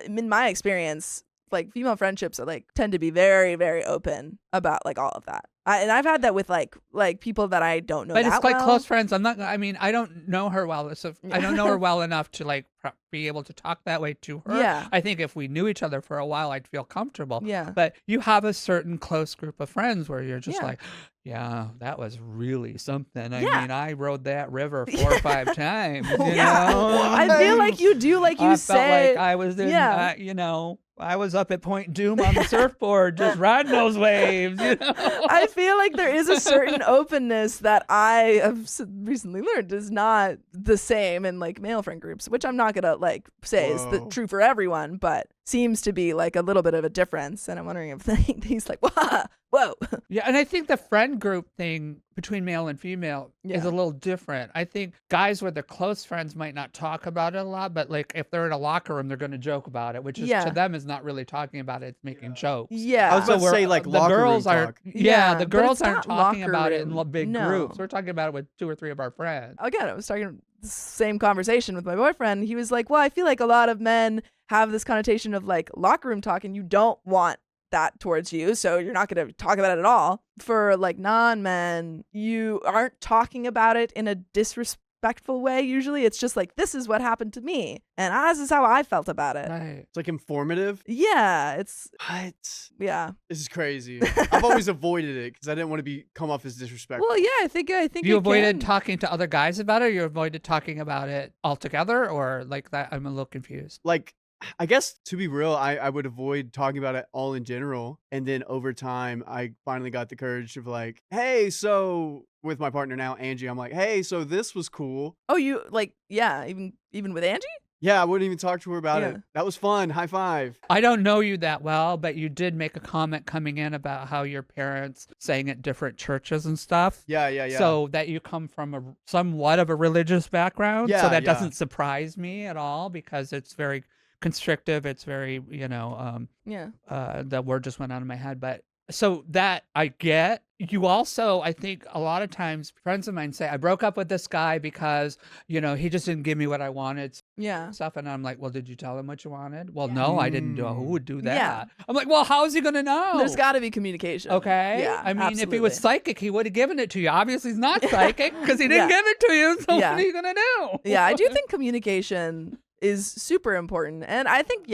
in my experience, like female friendships are like tend to be very, very open about like all of that. And I've had that with like people that I don't know. But that it's like well. close friends. I mean, I don't know her well. So I don't know her well enough to like be able to talk that way to her. Yeah. I think if we knew each other for a while, I'd feel comfortable. Yeah. But you have a certain close group of friends where you're just Yeah. like, yeah, that was really something. I Yeah. mean, I rode that river 4 or 5 times. You Yeah. know? I feel like you do, like you I say. felt like I was in, Yeah. you know, I was up at Point Doom on the surfboard just riding those waves, you know? I feel like there is a certain openness that I have recently learned is not the same in like male friend groups, which I'm not gonna like say is true for everyone, but seems to be like a little bit of a difference. And I'm wondering if he's like, whoa. Yeah, and I think the friend group thing between male and female is a little different. I think guys with their close friends might not talk about it a lot, but like if they're in a locker room, they're going to joke about it, which is to them is not really talking about it; it's making jokes. Yeah, I was about to say like the locker girls room aren't. talk. Yeah, the but girls it's aren't not talking locker about it in room. big No. groups. We're talking about it with 2 or 3 of our friends. Again, I was talking the same conversation with my boyfriend. He was like, well, I feel like a lot of men have this connotation of like locker room talk, and you don't want that towards you, so you're not going to talk about it at all. For like non-men, you aren't talking about it in a disrespectful way. Usually it's just like, this is what happened to me, and this is how I felt about it. Right. It's like informative. Yeah, it's What? yeah. This is crazy. I've always avoided it because I didn't want to come off as disrespectful. Well, yeah, I think You it avoided can. talking to other guys about it, or you avoided talking about it altogether, or like that? I'm a little confused. Like, I guess to be real, I would avoid talking about it all in general. And then over time, I finally got the courage of like, hey, so with my partner now, Angie, I'm like, hey, so this was cool. Oh, you like, yeah, even with Angie? Yeah, I wouldn't even talk to her about Yeah. it. That was fun. High five. I don't know you that well, but you did make a comment coming in about how your parents sang at different churches and stuff. Yeah. So that you come from a somewhat of a religious background. Yeah, So that yeah. doesn't surprise me at all because it's very constrictive. It's very, Yeah. the word just went out of my head. But so that I get. You also, I think a lot of times friends of mine say, I broke up with this guy because, he just didn't give me what I wanted. Yeah. Stuff. And I'm like, well, did you tell him what you wanted? Well, no, I didn't do it. Who would do that? Yeah. I'm like, well, how is he going to know? There's got to be communication. Okay. Yeah. I mean, absolutely. if he was psychic, he would have given it to you. Obviously, he's not psychic because he didn't Yeah. give it to you. So Yeah. what are you going to do? Yeah, I do think communication is super important. And I think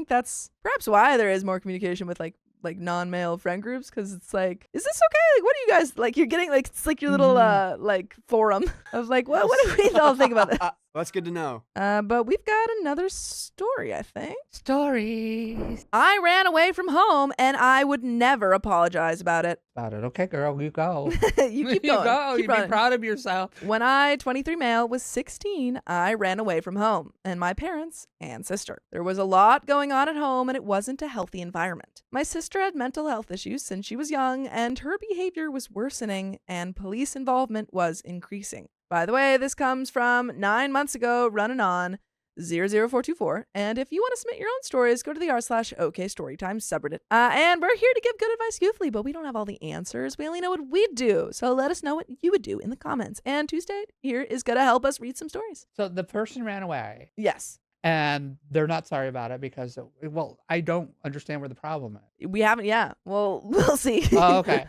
that's perhaps why there is more communication with like non-male friend groups, because it's like, is this okay? Like, what do you guys like? You're getting like, it's like your little like forum of like, what do we all think about this? That's good to know. But we've got another story, I think. Stories. I ran away from home and I would never apologize about it. About it. Okay, girl, you go. You keep You going. go. Keep You be running. proud of yourself. When I, 23 male, was 16, I ran away from home and my parents and sister. There was a lot going on at home and it wasn't a healthy environment. My sister had mental health issues since she was young and her behavior was worsening and police involvement was increasing. By the way, this comes from 9 months ago, running on 00424. And if you want to submit your own stories, go to the r/OKstorytime subreddit. And we're here to give good advice youthfully, but we don't have all the answers. We only know what we do. So let us know what you would do in the comments. And Tuesday here is going to help us read some stories. So the person ran away Yes. and they're not sorry about it because, well, I don't understand where the problem is. We haven't, yeah. Well, we'll see. Oh, okay.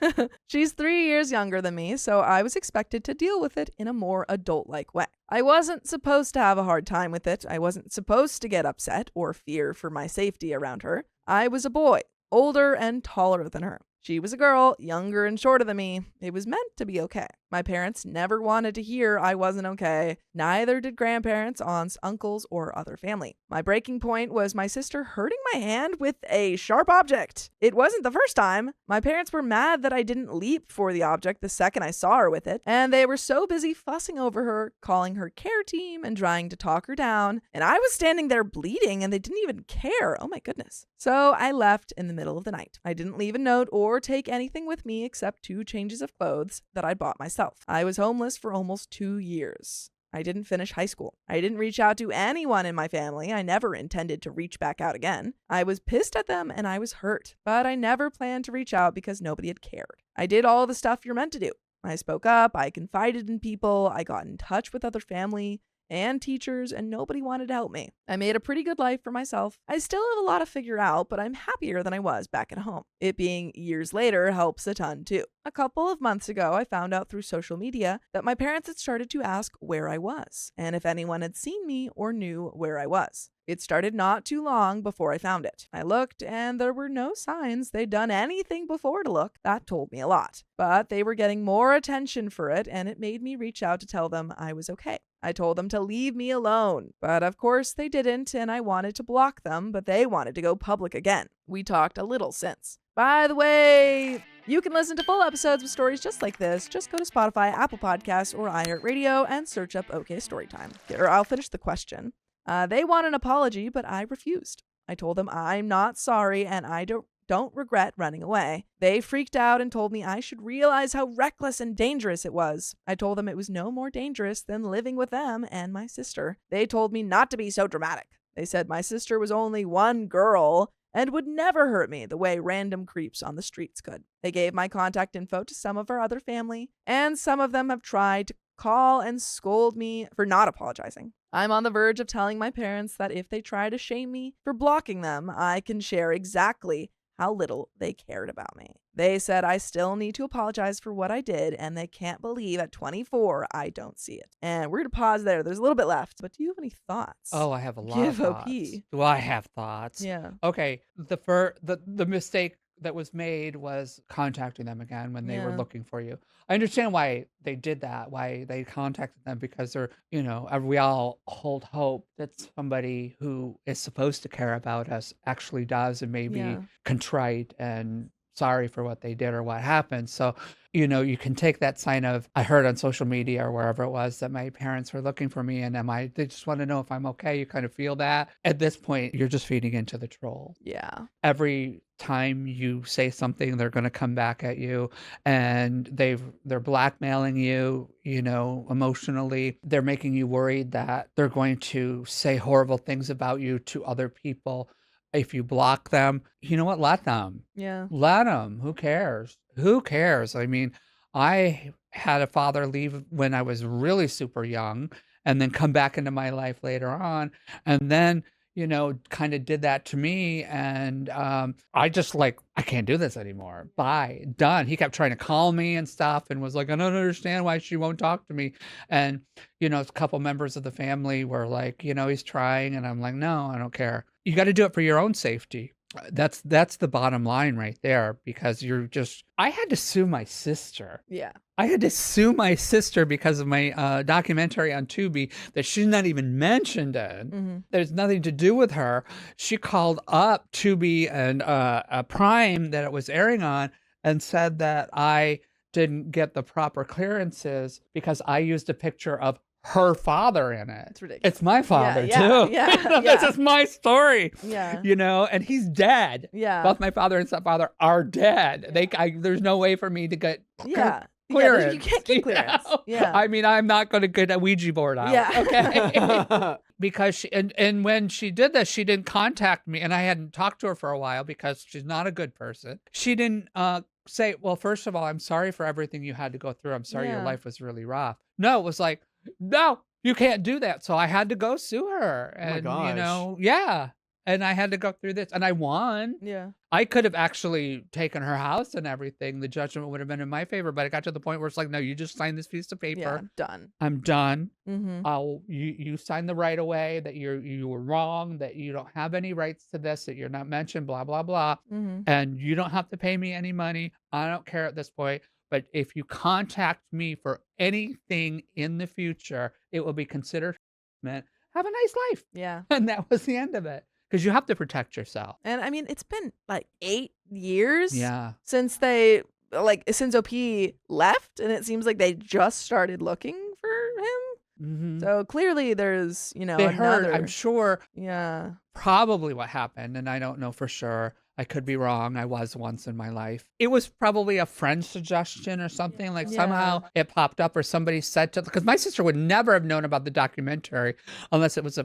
She's 3 years younger than me, so I was expected to deal with it in a more adult-like way. I wasn't supposed to have a hard time with it. I wasn't supposed to get upset or fear for my safety around her. I was a boy, older and taller than her. She was a girl, younger and shorter than me. It was meant to be okay. My parents never wanted to hear I wasn't okay. Neither did grandparents, aunts, uncles, or other family. My breaking point was my sister hurting my hand with a sharp object. It wasn't the first time. My parents were mad that I didn't leap for the object the second I saw her with it, and they were so busy fussing over her, calling her care team, and trying to talk her down. And I was standing there bleeding, and they didn't even care. Oh my goodness. So I left in the middle of the night. I didn't leave a note or take anything with me except 2 changes of clothes that I'd bought myself. I was homeless for almost 2 years. I didn't finish high school. I didn't reach out to anyone in my family. I never intended to reach back out again. I was pissed at them and I was hurt, but I never planned to reach out because nobody had cared. I did all the stuff you're meant to do. I spoke up, I confided in people, I got in touch with other family, and teachers, and nobody wanted to help me. I made a pretty good life for myself. I still have a lot to figure out, but I'm happier than I was back at home. It being years later helps a ton too. A couple of months ago, I found out through social media that my parents had started to ask where I was, and if anyone had seen me or knew where I was. It started not too long before I found it. I looked, and there were no signs they'd done anything before to look. That told me a lot. But they were getting more attention for it, and it made me reach out to tell them I was okay. I told them to leave me alone. But of course they didn't, and I wanted to block them, but they wanted to go public again. We talked a little since. By the way, you can listen to full episodes with stories just like this. Just go to Spotify, Apple Podcasts, or iHeartRadio and search up OK Storytime. Or I'll finish the question. They want an apology, but I refused. I told them I'm not sorry and I don't regret running away. They freaked out and told me I should realize how reckless and dangerous it was. I told them it was no more dangerous than living with them and my sister. They told me not to be so dramatic. They said my sister was only one girl and would never hurt me the way random creeps on the streets could. They gave my contact info to some of our other family, and some of them have tried to call and scold me for not apologizing. I'm on the verge of telling my parents that if they try to shame me for blocking them, I can share exactly how little they cared about me. They said I still need to apologize for what I did, and they can't believe at 24 I don't see it. And we're going to pause there. There's a little bit left, but do you have any thoughts? Oh, I have a lot Give of OP. thoughts. Do I have thoughts? Yeah. Okay. The mistake that was made was contacting them again when they were Yeah. looking for you. I understand why they did that, why they contacted them, because they're, we all hold hope that somebody who is supposed to care about us actually does and maybe Yeah. contrite and sorry for what they did or what happened. So, you can take that sign of, I heard on social media or wherever it was that my parents were looking for me and they just want to know if I'm okay. You kind of feel that. At this point, you're just feeding into the troll. Yeah. Every time you say something, they're going to come back at you, and they're blackmailing you, emotionally. They're making you worried that they're going to say horrible things about you to other people. If you block them, you know what? Let them. Yeah. Let them. Who cares? Who cares? I mean, I had a father leave when I was really super young and then come back into my life later on. And then, kind of did that to me. And I just I can't do this anymore. Bye. Done. He kept trying to call me and stuff and was like, I don't understand why she won't talk to me. And, a couple members of the family were like, he's trying. And I'm like, no, I don't care. You got to do it for your own safety. That's the bottom line right there, because I had to sue my sister. Yeah. I had to sue my sister because of my documentary on Tubi that she's not even mentioned in. Mm-hmm. There's nothing to do with her. She called up Tubi and Prime that it was airing on and said that I didn't get the proper clearances because I used a picture of her father in it. It's ridiculous. It's my father Yeah, too. yeah, This yeah. is my story. Yeah. And he's dead. Yeah. Both my father and stepfather are dead. There's no way for me to get Yeah. clearance. You can't get clearance. Yeah. I mean, I'm not going to get a Ouija board out. Yeah. Okay. Because and when she did this, she didn't contact me, and I hadn't talked to her for a while because she's not a good person. She didn't say, well, first of all, I'm sorry for everything you had to go through. I'm sorry your Yeah. life was really rough. No, it was like, no, you can't do that. So I had to go sue her. And, gosh. yeah. And I had to go through this, and I won. Yeah. I could have actually taken her house and everything. The judgment would have been in my favor, but it got to the point where it's like, no, you just sign this piece of paper. Yeah. Done. I'm done. Mm-hmm. You sign the right away that you were wrong, that you don't have any rights to this, that you're not mentioned, blah, blah, blah. Mm-hmm. And you don't have to pay me any money. I don't care at this point. But if you contact me for anything in the future, it will be considered harassment. Have a nice life. Yeah. And that was the end of it. Because you have to protect yourself. And I mean, it's been like 8 years Yeah. since since OP left, and it seems like they just started looking for him. Mm-hmm. So clearly there's, They heard, I'm sure, Yeah. probably what happened, and I don't know for sure. I could be wrong. I was once in my life. It was probably a friend's suggestion or something. Like somehow it popped up, or somebody said to, because my sister would never have known about the documentary unless it was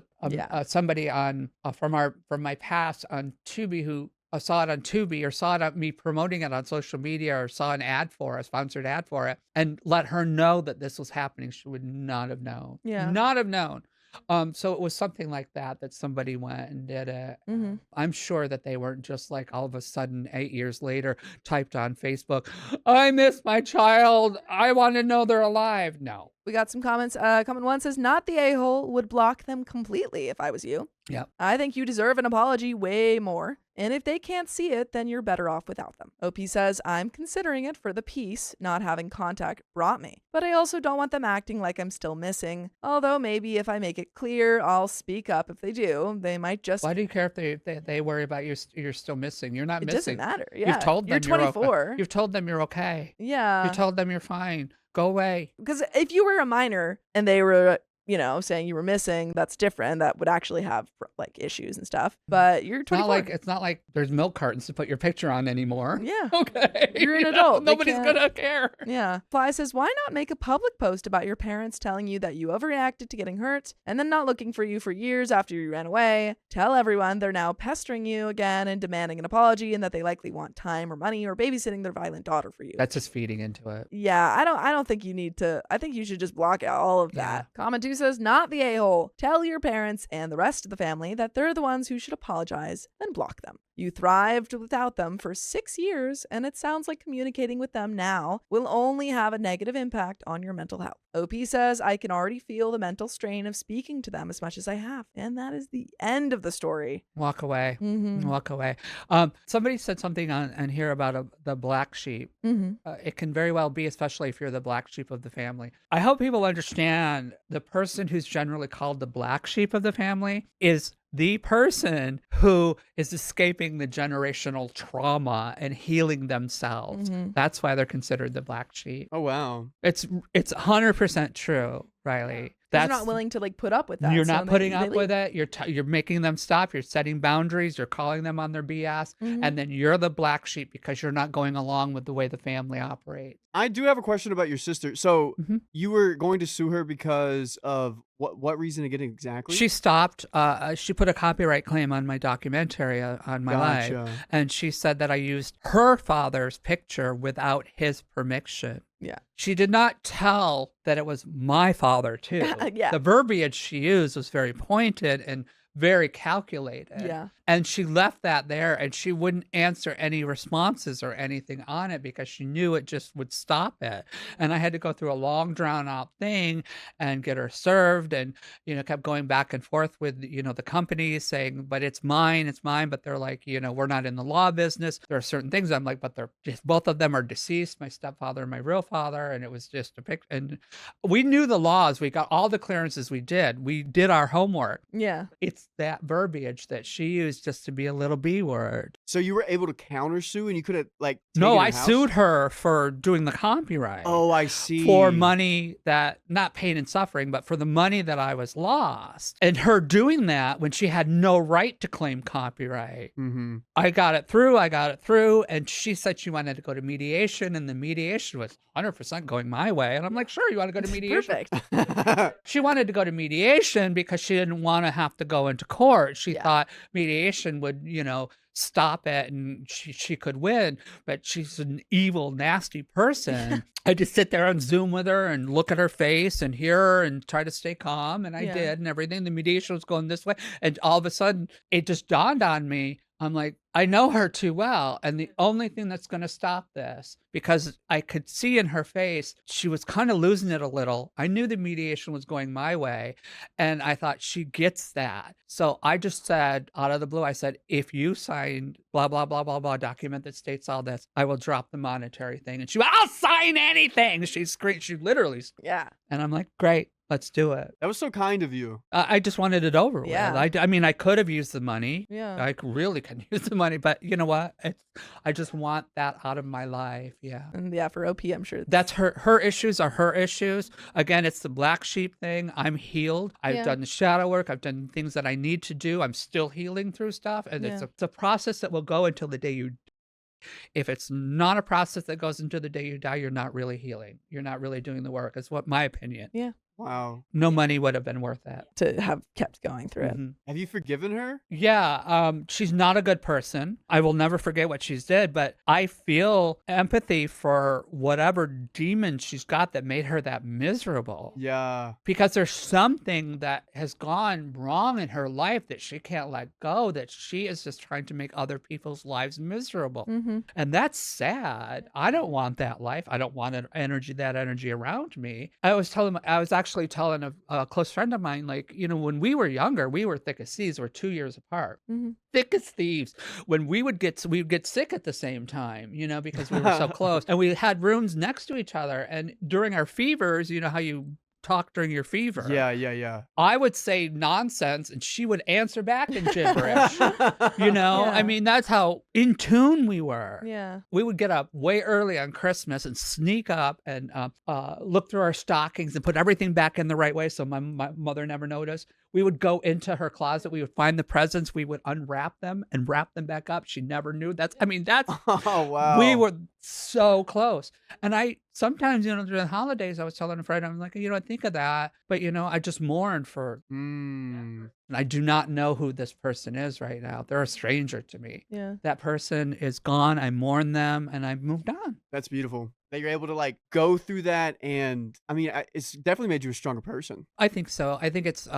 somebody on from my past on Tubi who saw it on Tubi, or saw it on me promoting it on social media, or saw an ad for a sponsored ad for it, and let her know that this was happening. She would not have known. Yeah. Not have known. So it was something like that somebody went and did it. Mm-hmm. I'm sure that they weren't just like all of a sudden 8 years later typed on Facebook, I miss my child. I want to know they're alive. No. We got some comments. Comment one says, not the a-hole, would block them completely if I was you. Yep. I think you deserve an apology way more. And if they can't see it, then you're better off without them. OP says, I'm considering it for the peace not having contact brought me. But I also don't want them acting like I'm still missing. Although maybe if I make it clear, I'll speak up if they do. They might just... Why do you care if they worry about you're still missing? You're not It missing. doesn't matter. Yeah. You've told them you're 24. okay. You've told them you're okay. Yeah. You told them you're fine. Go away. Because if you were a minor and they were, saying you were missing, that's different. That would actually have like issues and stuff. But you're 24. It's not like there's milk cartons to put your picture on anymore. Yeah. Okay. You're an adult. Nobody's gonna care. Yeah. Fly says, why not make a public post about your parents telling you that you overreacted to getting hurt and then not looking for you for years after you ran away? Tell everyone they're now pestering you again and demanding an apology and that they likely want time or money or babysitting their violent daughter for you. That's just feeding into it. Yeah, I don't think you need to. I think you should just block out all of that. Comment 2 says, not the a-hole. Tell your parents and the rest of the family that they're the ones who should apologize, then block them. You thrived without them for 6 years, and it sounds like communicating with them now will only have a negative impact on your mental health. OP says, I can already feel the mental strain of speaking to them as much as I have. And that is the end of the story. Walk away. Mm-hmm. Walk away. Somebody said something on here about the black sheep. Mm-hmm. It can very well be, especially if you're the black sheep of the family. I hope people understand the person who's generally called the black sheep of the family is the person who is escaping the generational trauma and healing themselves. Mm-hmm. That's why they're considered the black sheep. Oh, wow. It's 100% true, Riley. You're not willing to put up with that. You're not putting up with it. You're making them stop. You're setting boundaries. You're calling them on their BS. Mm-hmm. And then you're the black sheep because you're not going along with the way the family operates. I do have a question about your sister. So you were going to sue her because of what reason again exactly? She stopped. She put a copyright claim on my documentary on my life. And she said that I used her father's picture without his permission. Yeah. She did not tell that it was my father, too. Yeah. The verbiage she used was very pointed and very calculated. Yeah. And she left that there and she wouldn't answer any responses or anything on it because she knew it just would stop it. And I had to go through a long drawn out thing and get her served and, kept going back and forth with, the companies saying, but it's mine. But they're like, we're not in the law business. There are certain things. I'm like, but they're just, both of them are deceased, my stepfather and my real father. And it was just a picture. And we knew the laws. We got all the clearances we did. We did our homework. Yeah. It's that verbiage that she used just to be a little B word. So you were able to countersue and you could have No, I sued her for doing the copyright. Oh, I see. For money that, not pain and suffering, but for the money that I was lost. And her doing that when she had no right to claim copyright. Mm-hmm. I got it through. And she said she wanted to go to mediation and the mediation was 100% going my way. And I'm like, sure, you want to go to mediation? Perfect. She wanted to go to mediation because she didn't want to have to go into court. She thought mediation would, stop it and she could win. But she's an evil, nasty person. I had to sit there on Zoom with her and look at her face and hear her and try to stay calm. And I did and everything. The mediation was going this way. And all of a sudden, it just dawned on me. I'm like, I know her too well. And the only thing that's going to stop this, because I could see in her face, she was kind of losing it a little. I knew the mediation was going my way. And I thought she gets that. So I just said out of the blue, I said, if you sign blah, blah, blah, blah, blah document that states all this, I will drop the monetary thing. And she went, I'll sign anything. She screamed. She literally. Yeah. And I'm like, great. Let's do it. That was so kind of you. I just wanted it over with. I mean, I could have used the money. Yeah. I really can use the money, but you know what? I just want that out of my life. Yeah. And for OP, I'm sure. That's her issues are her issues. Again, it's the black sheep thing. I'm healed. I've done the shadow work. I've done things that I need to do. I'm still healing through stuff. And it's a process that will go until the day you. If it's not a process that goes into the day you die, you're not really healing. You're not really doing the work. It's what my opinion. Yeah. Wow. No money would have been worth that. To have kept going through it. Mhm. Have you forgiven her? Yeah, she's not a good person. I will never forget what she's did, but I feel empathy for whatever demon she's got that made her that miserable. Yeah. Because there's something that has gone wrong in her life that she can't let go, that she is just trying to make other people's lives miserable. Mm-hmm. And that's sad. I don't want that life. I don't want that energy around me. I was actually telling a close friend of mine, like, you know, when we were younger, we were thick as thieves. We're 2 years apart. Mm-hmm. Thick as thieves. When we would get sick at the same time, you know, because we were so close. And we had rooms next to each other. And during our fevers, you know how you talk during your fever. Yeah. I would say nonsense and she would answer back in gibberish. You know, Yeah. I mean, that's how in tune we were. Yeah. We would get up way early on Christmas and sneak up and look through our stockings and put everything back in the right way so my mother never noticed. We would go into her closet. We would find the presents. We would unwrap them and wrap them back up. She never knew. That's Oh, wow. we were so close. And I sometimes, you know, during the holidays, I was telling a friend, I'm like, you know, I think of that, but, you know, I just mourn for, and I do not know who this person is right now. They're a stranger to me. Yeah. That person is gone. I mourn them and I've moved on. That's beautiful that you're able to like go through that. And I mean, it's definitely made you a stronger person. I think so. I think it's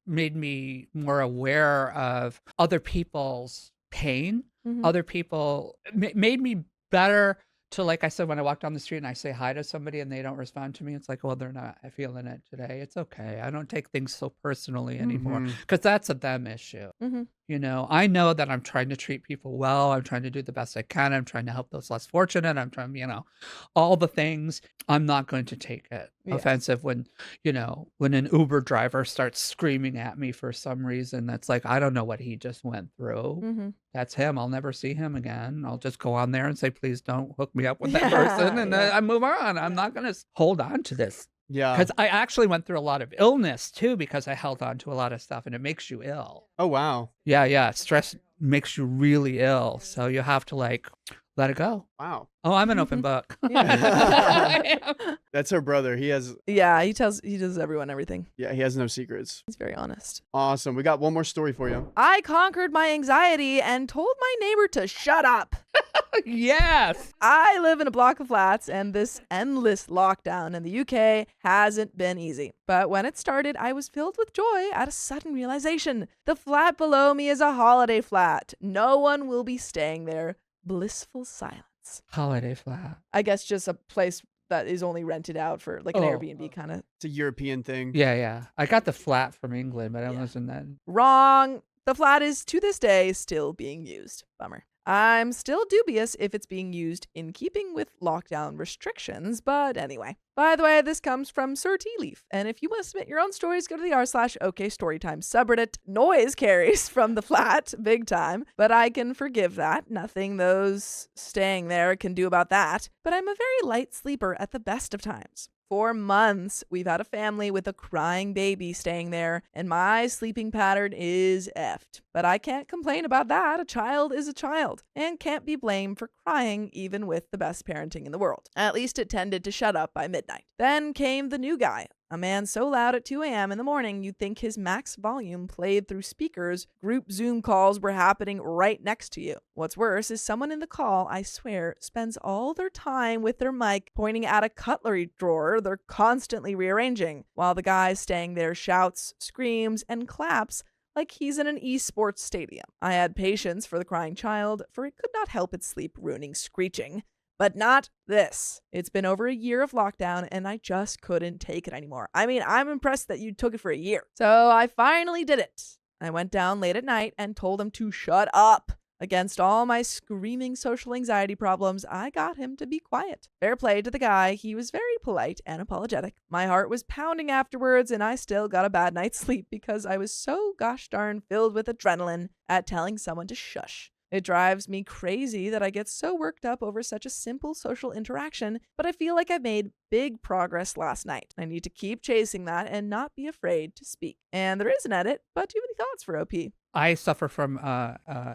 made me more aware of other people's pain. Mhm. Other people made me better to, like I said, when I walk down the street and I say hi to somebody and they don't respond to me, it's like, well, they're not feeling it today. It's okay. I don't take things so personally anymore because that's a them issue. Mhm. You know, I know that I'm trying to treat people well. I'm trying to do the best I can. I'm trying to help those less fortunate. I'm trying, you know, all the things. I'm not going to take it offensive when, you know, when an Uber driver starts screaming at me for some reason. That's like, I don't know what he just went through. Mm-hmm. That's him. I'll never see him again. I'll just go on there and say, please don't hook me up with that person. And I move on. I'm not going to hold on to this. Yeah. Because I actually went through a lot of illness too, because I held on to a lot of stuff and it makes you ill. Oh, wow. Yeah. Stress makes you really ill. So you have to like let it go. Wow. Oh, I'm an open book. That's her brother. He has, Yeah, he does everyone everything. he has no secrets. He's very honest. Awesome. We got one more story for you. I conquered my anxiety and told my neighbor to shut up. Yes. I live in a block of flats, and this endless lockdown in the UK hasn't been easy. But when it started, I was filled with joy at a sudden realization. The flat below me is a holiday flat. No one will be staying there. Blissful silence. Holiday flat. I guess just a place that is only rented out for like an Airbnb kind of. It's a European thing. Yeah. I got the flat from England, but I wasn't that. Wrong. The flat is to this day still being used. Bummer. I'm still dubious if it's being used in keeping with lockdown restrictions, but anyway. By the way, this comes from Sir Tea Leaf, and if you want to submit your own stories, go to the r/OKstorytime subreddit. Noise carries from the flat, big time, but I can forgive that. Nothing those staying there can do about that. But I'm a very light sleeper at the best of times. For months, we've had a family with a crying baby staying there, and my sleeping pattern is effed. But I can't complain about that. A child is a child, and can't be blamed for crying even with the best parenting in the world. At least it tended to shut up by midnight. Then came the new guy. A man so loud at 2 a.m. in the morning you'd think his max volume played through speakers. Group Zoom calls were happening right next to you. What's worse is someone in the call, I swear, spends all their time with their mic pointing at a cutlery drawer they're constantly rearranging, while the guy staying there shouts, screams, and claps like he's in an esports stadium. I had patience for the crying child, for it could not help its sleep-ruining screeching. But not this. It's been over a year of lockdown, and I just couldn't take it anymore. I mean, I'm impressed that you took it for a year. So I finally did it. I went down late at night and told him to shut up. Against all my screaming social anxiety problems, I got him to be quiet. Fair play to the guy. He was very polite and apologetic. My heart was pounding afterwards, and I still got a bad night's sleep because I was so gosh darn filled with adrenaline at telling someone to shush. It drives me crazy that I get so worked up over such a simple social interaction, but I feel like I made big progress last night. I need to keep chasing that and not be afraid to speak. And there is an edit, but do you have any thoughts for OP? I suffer from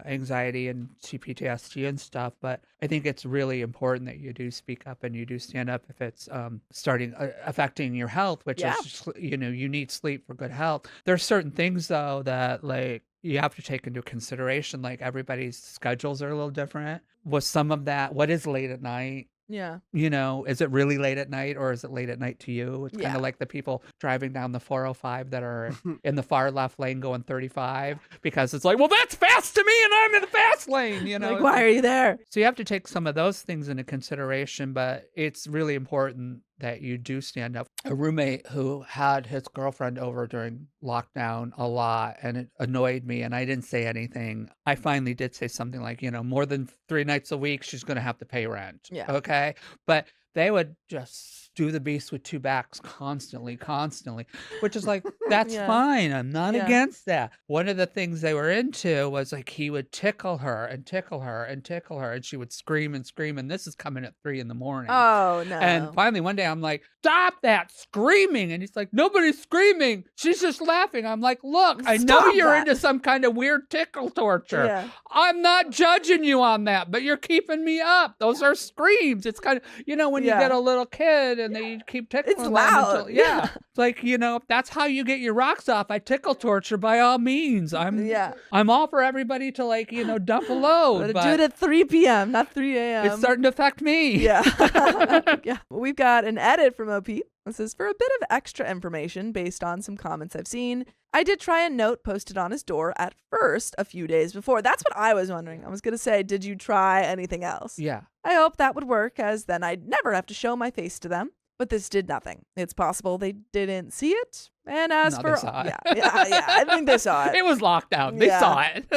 anxiety and PTSD and stuff, but I think it's really important that you do speak up and you do stand up if it's starting affecting your health, which is, you know, you need sleep for good health. There's certain things though that like you have to take into consideration, like everybody's schedules are a little different. Was some of that, what is late at night? Yeah. You know, is it really late at night or is it late at night to you? It's kind of like the people driving down the 405 that are in the far left lane going 35 because it's like, well, that's fast to me and I'm in the fast lane, you know? Like, why are you there? So you have to take some of those things into consideration, but it's really important that you do stand up. A roommate who had his girlfriend over during lockdown a lot, and it annoyed me, and I didn't say anything. I finally did say something like, you know, more than 3 nights a week, she's going to have to pay rent. Yeah. Okay. But they would just do the beast with two backs constantly, which is like, that's fine. I'm not against that. One of the things they were into was like, he would tickle her and tickle her and tickle her, and she would scream and scream. And this is coming at 3 a.m. Oh, no. And finally, one day I'm like, stop that screaming. And he's like, nobody's screaming. She's just laughing. I'm like, look, I know you're into some kind of weird tickle torture. Yeah. I'm not judging you on that, but you're keeping me up. Those are screams. It's kind of, you know, when you get a little kid and they keep tickling It's them loud. until, it's like, you know, if that's how you get your rocks off, I tickle torture by all means. I'm all for everybody to, like, you know, dump a load. But do it at 3 p.m., not 3 a.m. It's starting to affect me. Yeah. Yeah. We've got an edit from OP. This is for a bit of extra information based on some comments I've seen. I did try a note posted on his door at first a few days before. That's what I was wondering. I was going to say, did you try anything else? Yeah. I hope that would work, as then I'd never have to show my face to them. But this did nothing. It's possible they didn't see it. And as for they saw it. I think they saw it. It was locked down. They saw it.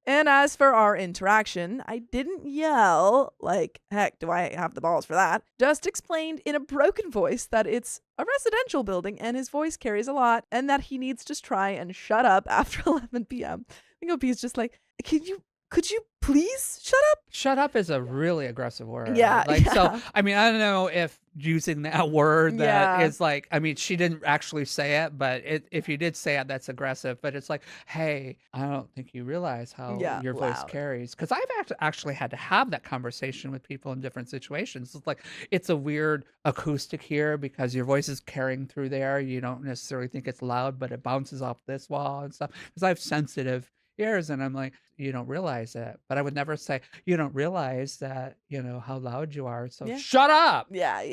And as for our interaction, I didn't yell, like, heck, do I have the balls for that? Just explained in a broken voice that it's a residential building and his voice carries a lot, and that he needs to try and shut up after 11 p.m. I think OP is just like, could you please shut up? Shut up is a really aggressive word. Yeah. Like, so, I mean, I don't know if using that word that is like, I mean, she didn't actually say it, but if you did say it, that's aggressive. But it's like, hey, I don't think you realize how your voice carries. Because I've actually had to have that conversation with people in different situations. It's like, it's a weird acoustic here because your voice is carrying through there. You don't necessarily think it's loud, but it bounces off this wall and stuff. Because I have sensitive ears, and I'm like, you don't realize it. But I would never say, you don't realize that, you know, how loud you are. So shut up. Yeah.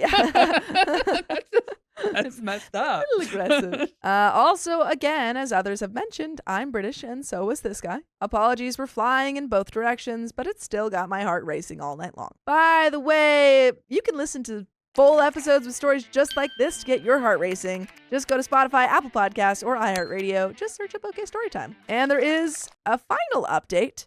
That's messed up. A little aggressive. Also, again, as others have mentioned, I'm British, and so was this guy. Apologies were flying in both directions, but it still got my heart racing all night long. By the way, you can listen to full episodes with stories just like this to get your heart racing. Just go to Spotify, Apple Podcasts, or iHeartRadio. Just search up Storytime. And there is a final update,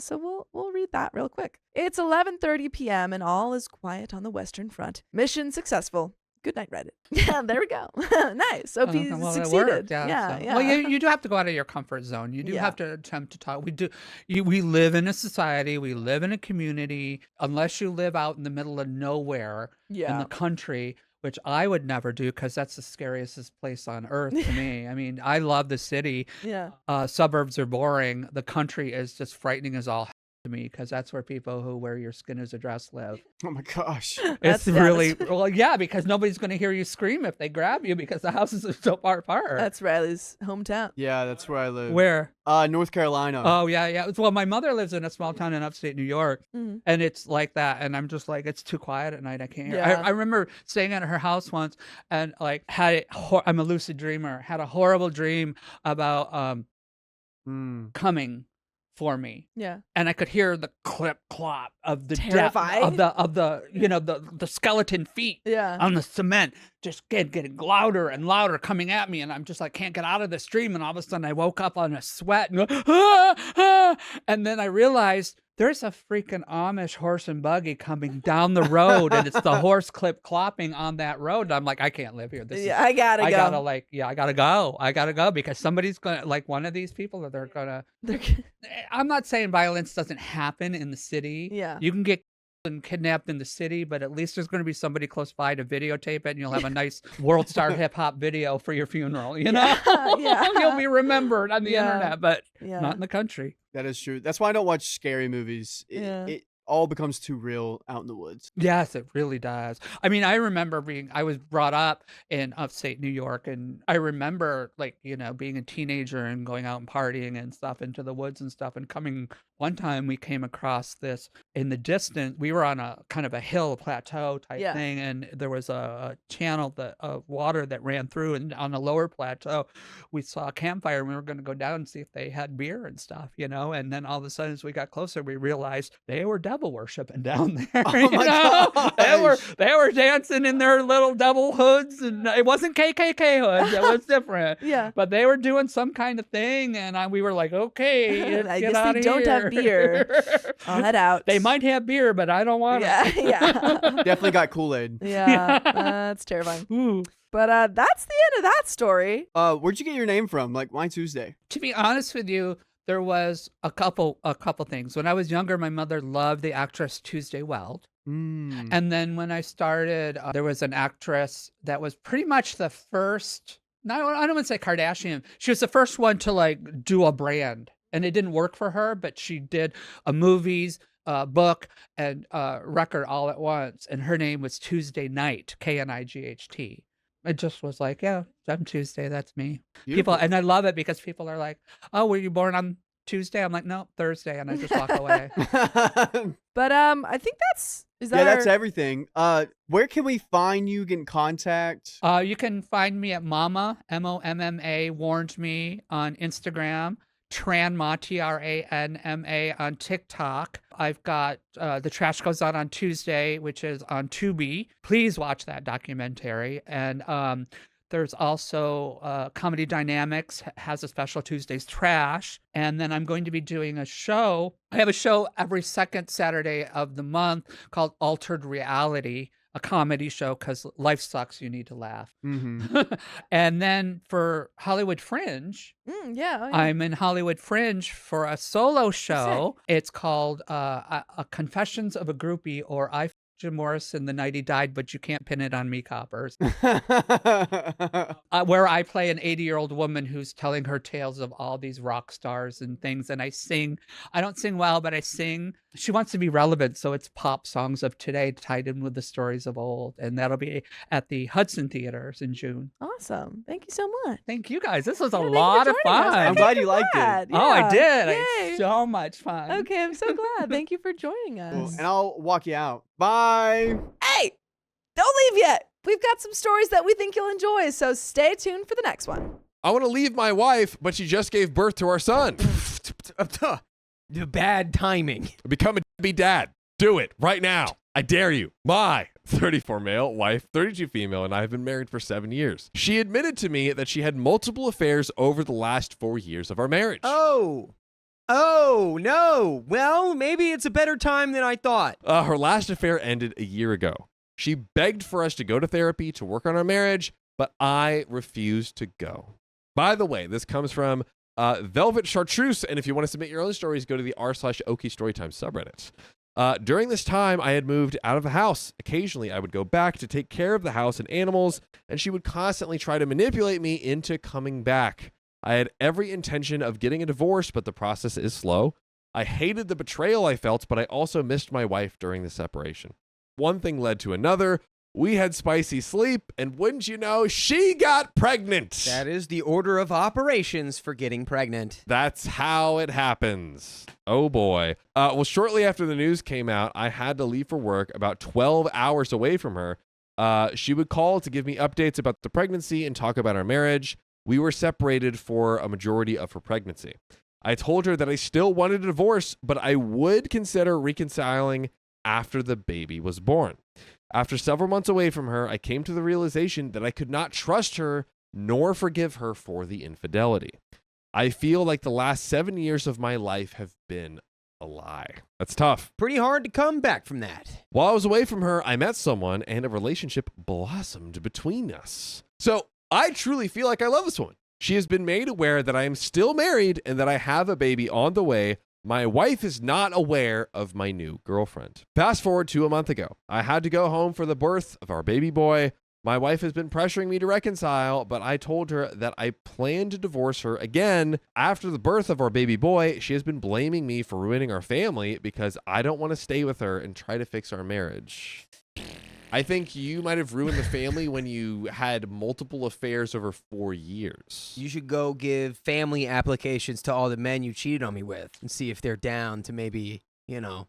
so we'll read that real quick. It's 11:30 p.m. and all is quiet on the Western Front. Mission successful. Good night, Reddit. Yeah, there we go. Nice. So he succeeded. Yeah. Well, you do have to go out of your comfort zone. You do have to attempt to talk. We live in a society. We live in a community. Unless you live out in the middle of nowhere in the country, which I would never do because that's the scariest place on earth to me. I mean, I love the city. Yeah. Suburbs are boring. The country is just frightening as all to me because that's where people who wear your skin as a dress live. Oh my gosh. It's really, well, yeah, because nobody's going to hear you scream if they grab you because the houses are so far apart. That's Riley's hometown. Yeah, that's where I live. Where? North Carolina. Oh, yeah. Well, my mother lives in a small town in upstate New York, and it's like that. And I'm just like, it's too quiet at night. I can't hear. I remember staying at her house once and like I'm a lucid dreamer, had a horrible dream about coming for me. Yeah. And I could hear the clip clop of the of the you know the skeleton feet on the cement just getting louder and louder coming at me, and I'm just like can't get out of this dream, and all of a sudden I woke up on a sweat and and then I realized there's a freaking Amish horse and buggy coming down the road, and it's the horse clip clopping on that road. And I'm like, I can't live here. I gotta go. I gotta go because somebody's gonna, like, one of these people that they're gonna. I'm not saying violence doesn't happen in the city. Yeah, you can get and kidnapped in the city, but at least there's going to be somebody close by to videotape it, and you'll have a nice world star hip hop video for your funeral. You know, Yeah. you'll be remembered on the Yeah. internet, but Yeah. not in the country. That is true. That's why I don't watch scary movies. It all becomes too real out in the woods. Yes, it really does. I mean, I remember I was brought up in upstate New York, and I remember, like, you know, being a teenager and going out and partying and stuff into the woods and stuff, and coming. One time we came across this in the distance. We were on a kind of a hill, plateau type thing, and there was a channel of water that ran through, and on a lower plateau, we saw a campfire, and we were going to go down and see if they had beer and stuff, you know, and then all of a sudden, as we got closer, we realized they were devil worshiping down there. Oh my gosh. They were dancing in their little devil hoods, and it wasn't KKK hoods. It was different. Yeah. But they were doing some kind of thing, and we were like, okay, I get guess out they of don't here. have beer. I'll head out. They might have beer, but I don't want it. Yeah. Definitely got Kool-Aid. Yeah. That's terrifying. Ooh. But that's the end of that story. Where'd you get your name from? Like, why Tuesday? To be honest with you, there was a couple things. When I was younger, my mother loved the actress Tuesday Weld. And then when I started, there was an actress that was pretty much the first, I don't want to say Kardashian. She was the first one to like do a brand, and it didn't work for her, but she did a movies, book, and record all at once. And her name was Tuesday Night, Knight. It just was like, yeah, I'm Tuesday. That's me. Beautiful. People, and I love it because people are like, oh, were you born on Tuesday? I'm like, no, Thursday. And I just walk away. But I think that's that's everything. Where can we find you, get in contact? You can find me at Mama, MOMMA, Warned Me on Instagram, Tranma, TRANMA on TikTok. I've got The Trash Goes On Tuesday, which is on Tubi. Please watch that documentary. And there's also Comedy Dynamics has a special Tuesday's Trash. And then I'm going to be doing a show. I have a show every second Saturday of the month called Altered Reality, a comedy show because life sucks. You need to laugh. And then for Hollywood Fringe, I'm in Hollywood Fringe for a solo show. It's called a Confessions of a Groupie, or I Jim Morrison the night he died, but you can't pin it on me, coppers. Where I play an 80-year-old woman who's telling her tales of all these rock stars and things, and I sing. I don't sing well, but I sing. She wants to be relevant, so it's pop songs of today tied in with the stories of old, and that'll be at the Hudson Theaters in June. Awesome. Thank you so much. Thank you guys. This was a Yeah, thank you lot for of joining us. fun. I'm glad you liked it. Glad. Oh, I Yeah. did. I Yay. had so much fun. Okay, I'm so glad. Thank you for joining us. Cool. And I'll walk you out. Bye. Hey, don't leave yet. We've got some stories that we think you'll enjoy, so stay tuned for the next one. I want to leave my wife, but she just gave birth to our son. The bad timing. Become a deadbeat dad. Do it right now. I dare you. My 34 male wife, 32 female, and I have been married for 7 years. She admitted to me that she had multiple affairs over the last 4 years of our marriage. Oh, no. Well, maybe it's a better time than I thought. Her last affair ended a year ago. She begged for us to go to therapy to work on our marriage, but I refused to go. By the way, this comes from Velvet Chartreuse, and if you want to submit your own stories, go to the r/OKstorytime subreddit. During this time, I had moved out of the house. Occasionally, I would go back to take care of the house and animals, and she would constantly try to manipulate me into coming back. I had every intention of getting a divorce, but the process is slow. I hated the betrayal I felt, but I also missed my wife during the separation. One thing led to another. We had spicy sleep, and wouldn't you know, she got pregnant. That is the order of operations for getting pregnant. That's how it happens. Oh boy. Well, shortly after the news came out, I had to leave for work about 12 hours away from her. She would call to give me updates about the pregnancy and talk about our marriage. We were separated for a majority of her pregnancy. I told her that I still wanted a divorce, but I would consider reconciling after the baby was born. After several months away from her, I came to the realization that I could not trust her nor forgive her for the infidelity. I feel like the last 7 years of my life have been a lie. That's tough. Pretty hard to come back from that. While I was away from her, I met someone and a relationship blossomed between us. So I truly feel like I love this woman. She has been made aware that I am still married and that I have a baby on the way, My wife is not aware of my new girlfriend. Fast forward to a month ago. I had to go home for the birth of our baby boy. My wife has been pressuring me to reconcile, but I told her that I plan to divorce her again. After the birth of our baby boy, she has been blaming me for ruining our family because I don't want to stay with her and try to fix our marriage. I think you might have ruined the family when you had multiple affairs over 4 years. You should go give family applications to all the men you cheated on me with and see if they're down to maybe, to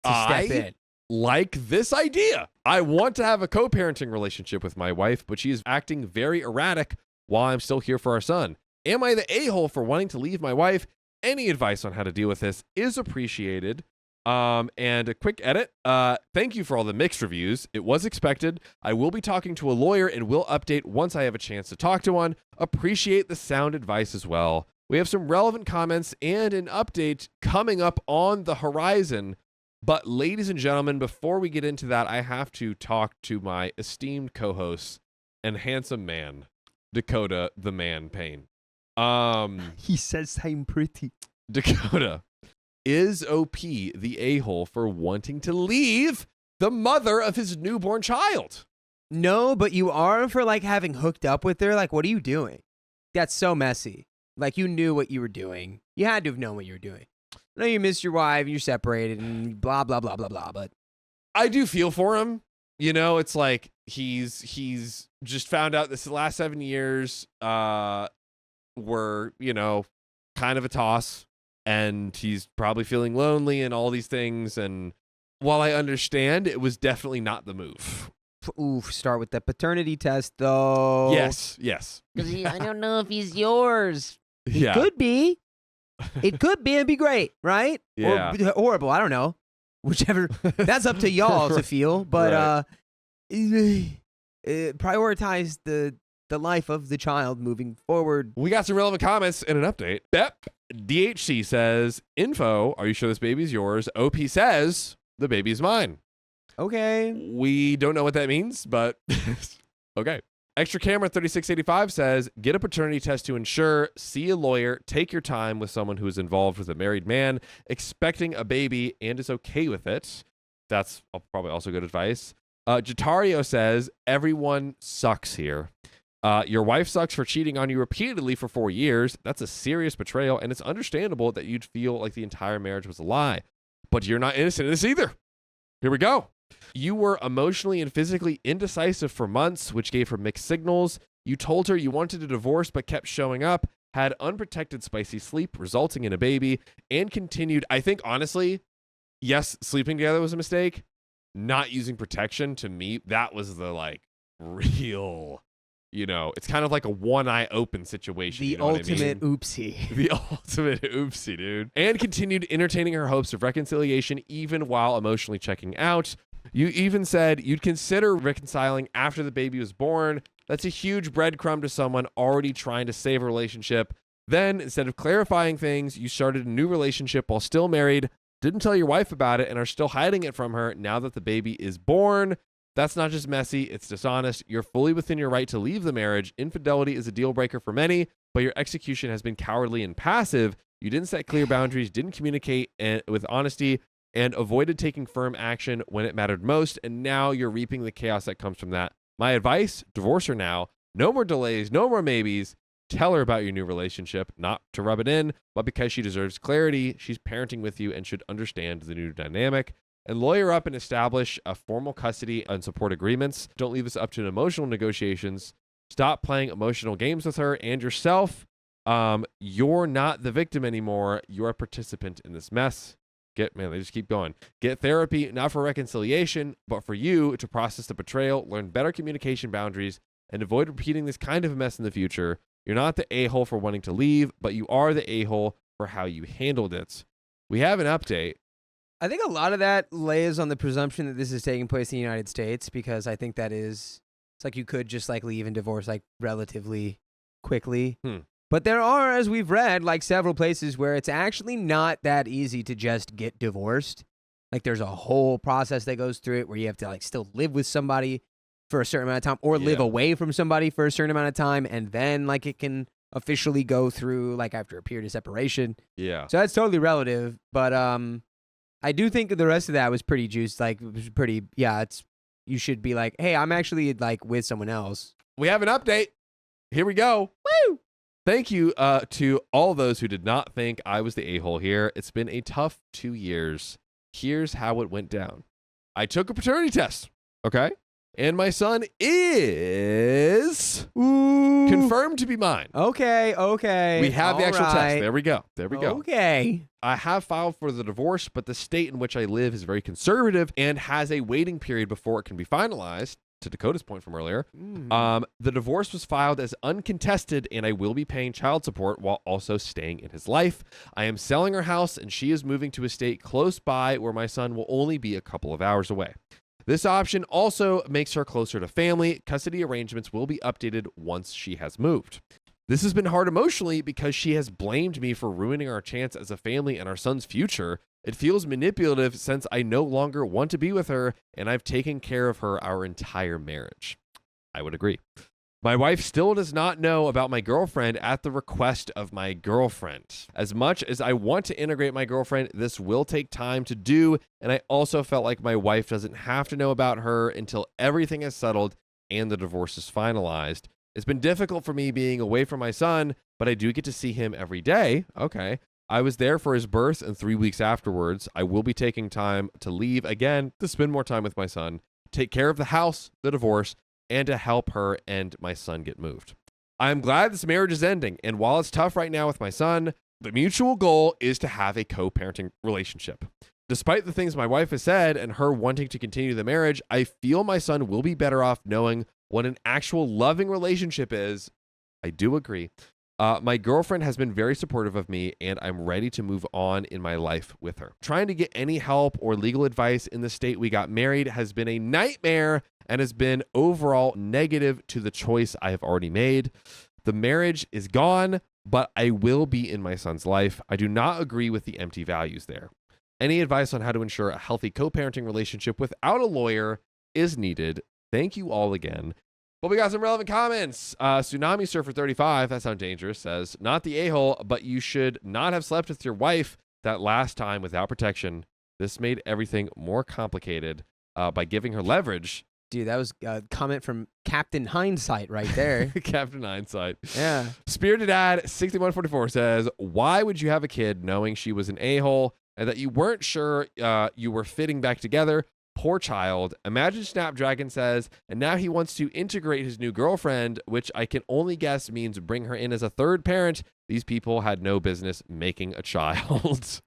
step in. Like this idea. I want to have a co-parenting relationship with my wife, but she is acting very erratic while I'm still here for our son. Am I the a-hole for wanting to leave my wife? Any advice on how to deal with this is appreciated. And a quick edit. Thank you for all the mixed reviews. It was expected. I will be talking to a lawyer and will update once I have a chance to talk to one. Appreciate the sound advice as well. We have some relevant comments and an update coming up on the horizon. But ladies and gentlemen, before we get into that, I have to talk to my esteemed co-host and handsome man, Dakota the Man Payne. He says I'm pretty. Dakota, is OP the a-hole for wanting to leave the mother of his newborn child? No, but you are for having hooked up with her. What are you doing? That's so messy. You knew what you were doing. You had to have known what you were doing. I know you missed your wife, you're separated, and blah, blah, blah, blah, blah, but I do feel for him. It's like he's just found out this last 7 years were, kind of a toss. And he's probably feeling lonely and all these things. And while I understand, it was definitely not the move. Oof, start with the paternity test, though. Yes. I don't know if he's yours. Yeah. It could be. It could be and be great, right? Yeah. Or horrible. I don't know. Whichever. That's up to y'all to feel. But prioritize the life of the child moving forward. We got some relevant comments and an update. Bep DHC says, info, are you sure this baby's yours? OP says, the baby's mine. Okay. We don't know what that means, but okay. Extra Camera 3685 says, get a paternity test to ensure, see a lawyer, take your time with someone who is involved with a married man, expecting a baby and is okay with it. That's probably also good advice. Jatario says, everyone sucks here. Your wife sucks for cheating on you repeatedly for 4 years. That's a serious betrayal, and it's understandable that you'd feel like the entire marriage was a lie. But you're not innocent in this either. Here we go. You were emotionally and physically indecisive for months, which gave her mixed signals. You told her you wanted a divorce but kept showing up, had unprotected spicy sleep, resulting in a baby, and continued. I think, honestly, yes, sleeping together was a mistake. Not using protection, to me, that was the, real... it's kind of like a one eye open situation. The ultimate oopsie. The ultimate oopsie, dude. And continued entertaining her hopes of reconciliation even while emotionally checking out. You even said you'd consider reconciling after the baby was born. That's a huge breadcrumb to someone already trying to save a relationship. Then, instead of clarifying things, you started a new relationship while still married, didn't tell your wife about it, and are still hiding it from her now that the baby is born. That's not just messy, it's dishonest. You're fully within your right to leave the marriage. Infidelity is a deal breaker for many, but your execution has been cowardly and passive. You didn't set clear boundaries, didn't communicate with honesty, and avoided taking firm action when it mattered most, and now you're reaping the chaos that comes from that. My advice, divorce her now. No more delays, no more maybes. Tell her about your new relationship, not to rub it in, but because she deserves clarity. She's parenting with you and should understand the new dynamic. And lawyer up and establish a formal custody and support agreements. Don't leave this up to emotional negotiations. Stop playing emotional games with her and yourself. You're not the victim anymore. You're a participant in this mess. They just keep going. Get therapy, not for reconciliation, but for you to process the betrayal, learn better communication boundaries, and avoid repeating this kind of a mess in the future. You're not the a-hole for wanting to leave, but you are the a-hole for how you handled it. We have an update. I think a lot of that lays on the presumption that this is taking place in the United States, because I think it's like you could just leave and divorce relatively quickly. But there are, as we've read, several places where it's actually not that easy to just get divorced. There's a whole process that goes through it where you have to still live with somebody for a certain amount of time, or live away from somebody for a certain amount of time, and then it can officially go through like after a period of separation. Yeah. So that's totally relative. But I do think the rest of that was pretty juiced. Like it was pretty. Yeah, you should be like, hey, I'm actually like with someone else. We have an update. Here we go. Woo! Thank you to all those who did not think I was the a-hole here. It's been a tough 2 years. Here's how it went down. I took a paternity test, okay? And my son is confirmed to be mine. Okay. We have the actual test. right. There we go. Okay. I have filed for the divorce, but the state in which I live is very conservative and has a waiting period before it can be finalized. To Dakota's point from earlier, the divorce was filed as uncontested, and I will be paying child support while also staying in his life. I am selling her house, and she is moving to a state close by where my son will only be a couple of hours away. This option also makes her closer to family. Custody arrangements will be updated once she has moved. This has been hard emotionally because she has blamed me for ruining our chance as a family and our son's future. It feels manipulative since I no longer want to be with her and I've taken care of her our entire marriage. I would agree. My wife still does not know about my girlfriend at the request of my girlfriend. As much as I want to integrate my girlfriend, this will take time to do, and I also felt like my wife doesn't have to know about her until everything is settled and the divorce is finalized. It's been difficult for me being away from my son, but I do get to see him every day. Okay. I was there for his birth and 3 weeks afterwards. I will be taking time to leave again to spend more time with my son, take care of the house, the divorce, and to help her and my son get moved. I'm glad this marriage is ending, and while it's tough right now with my son, the mutual goal is to have a co-parenting relationship. Despite the things my wife has said and her wanting to continue the marriage, I feel my son will be better off knowing what an actual loving relationship is. I do agree. My girlfriend has been very supportive of me, and I'm ready to move on in my life with her. Trying to get any help or legal advice in the state we got married has been a nightmare and has been overall negative to the choice I have already made. The marriage is gone, but I will be in my son's life. I do not agree with the empty values there. Any advice on how to ensure a healthy co-parenting relationship without a lawyer is needed. Thank you all again. Well, we got some relevant comments. Tsunami Surfer 35, that sounds dangerous, says, not the a-hole, but you should not have slept with your wife that last time without protection. This made everything more complicated by giving her leverage. Dude, that was a comment from Captain Hindsight right there. Captain Hindsight. Yeah. Spirited Dad 6144 says, why would you have a kid knowing she was an a-hole and that you weren't sure you were fitting back together? Poor child. Imagine Snapdragon says, and now he wants to integrate his new girlfriend, which I can only guess means bring her in as a third parent. These people had no business making a child.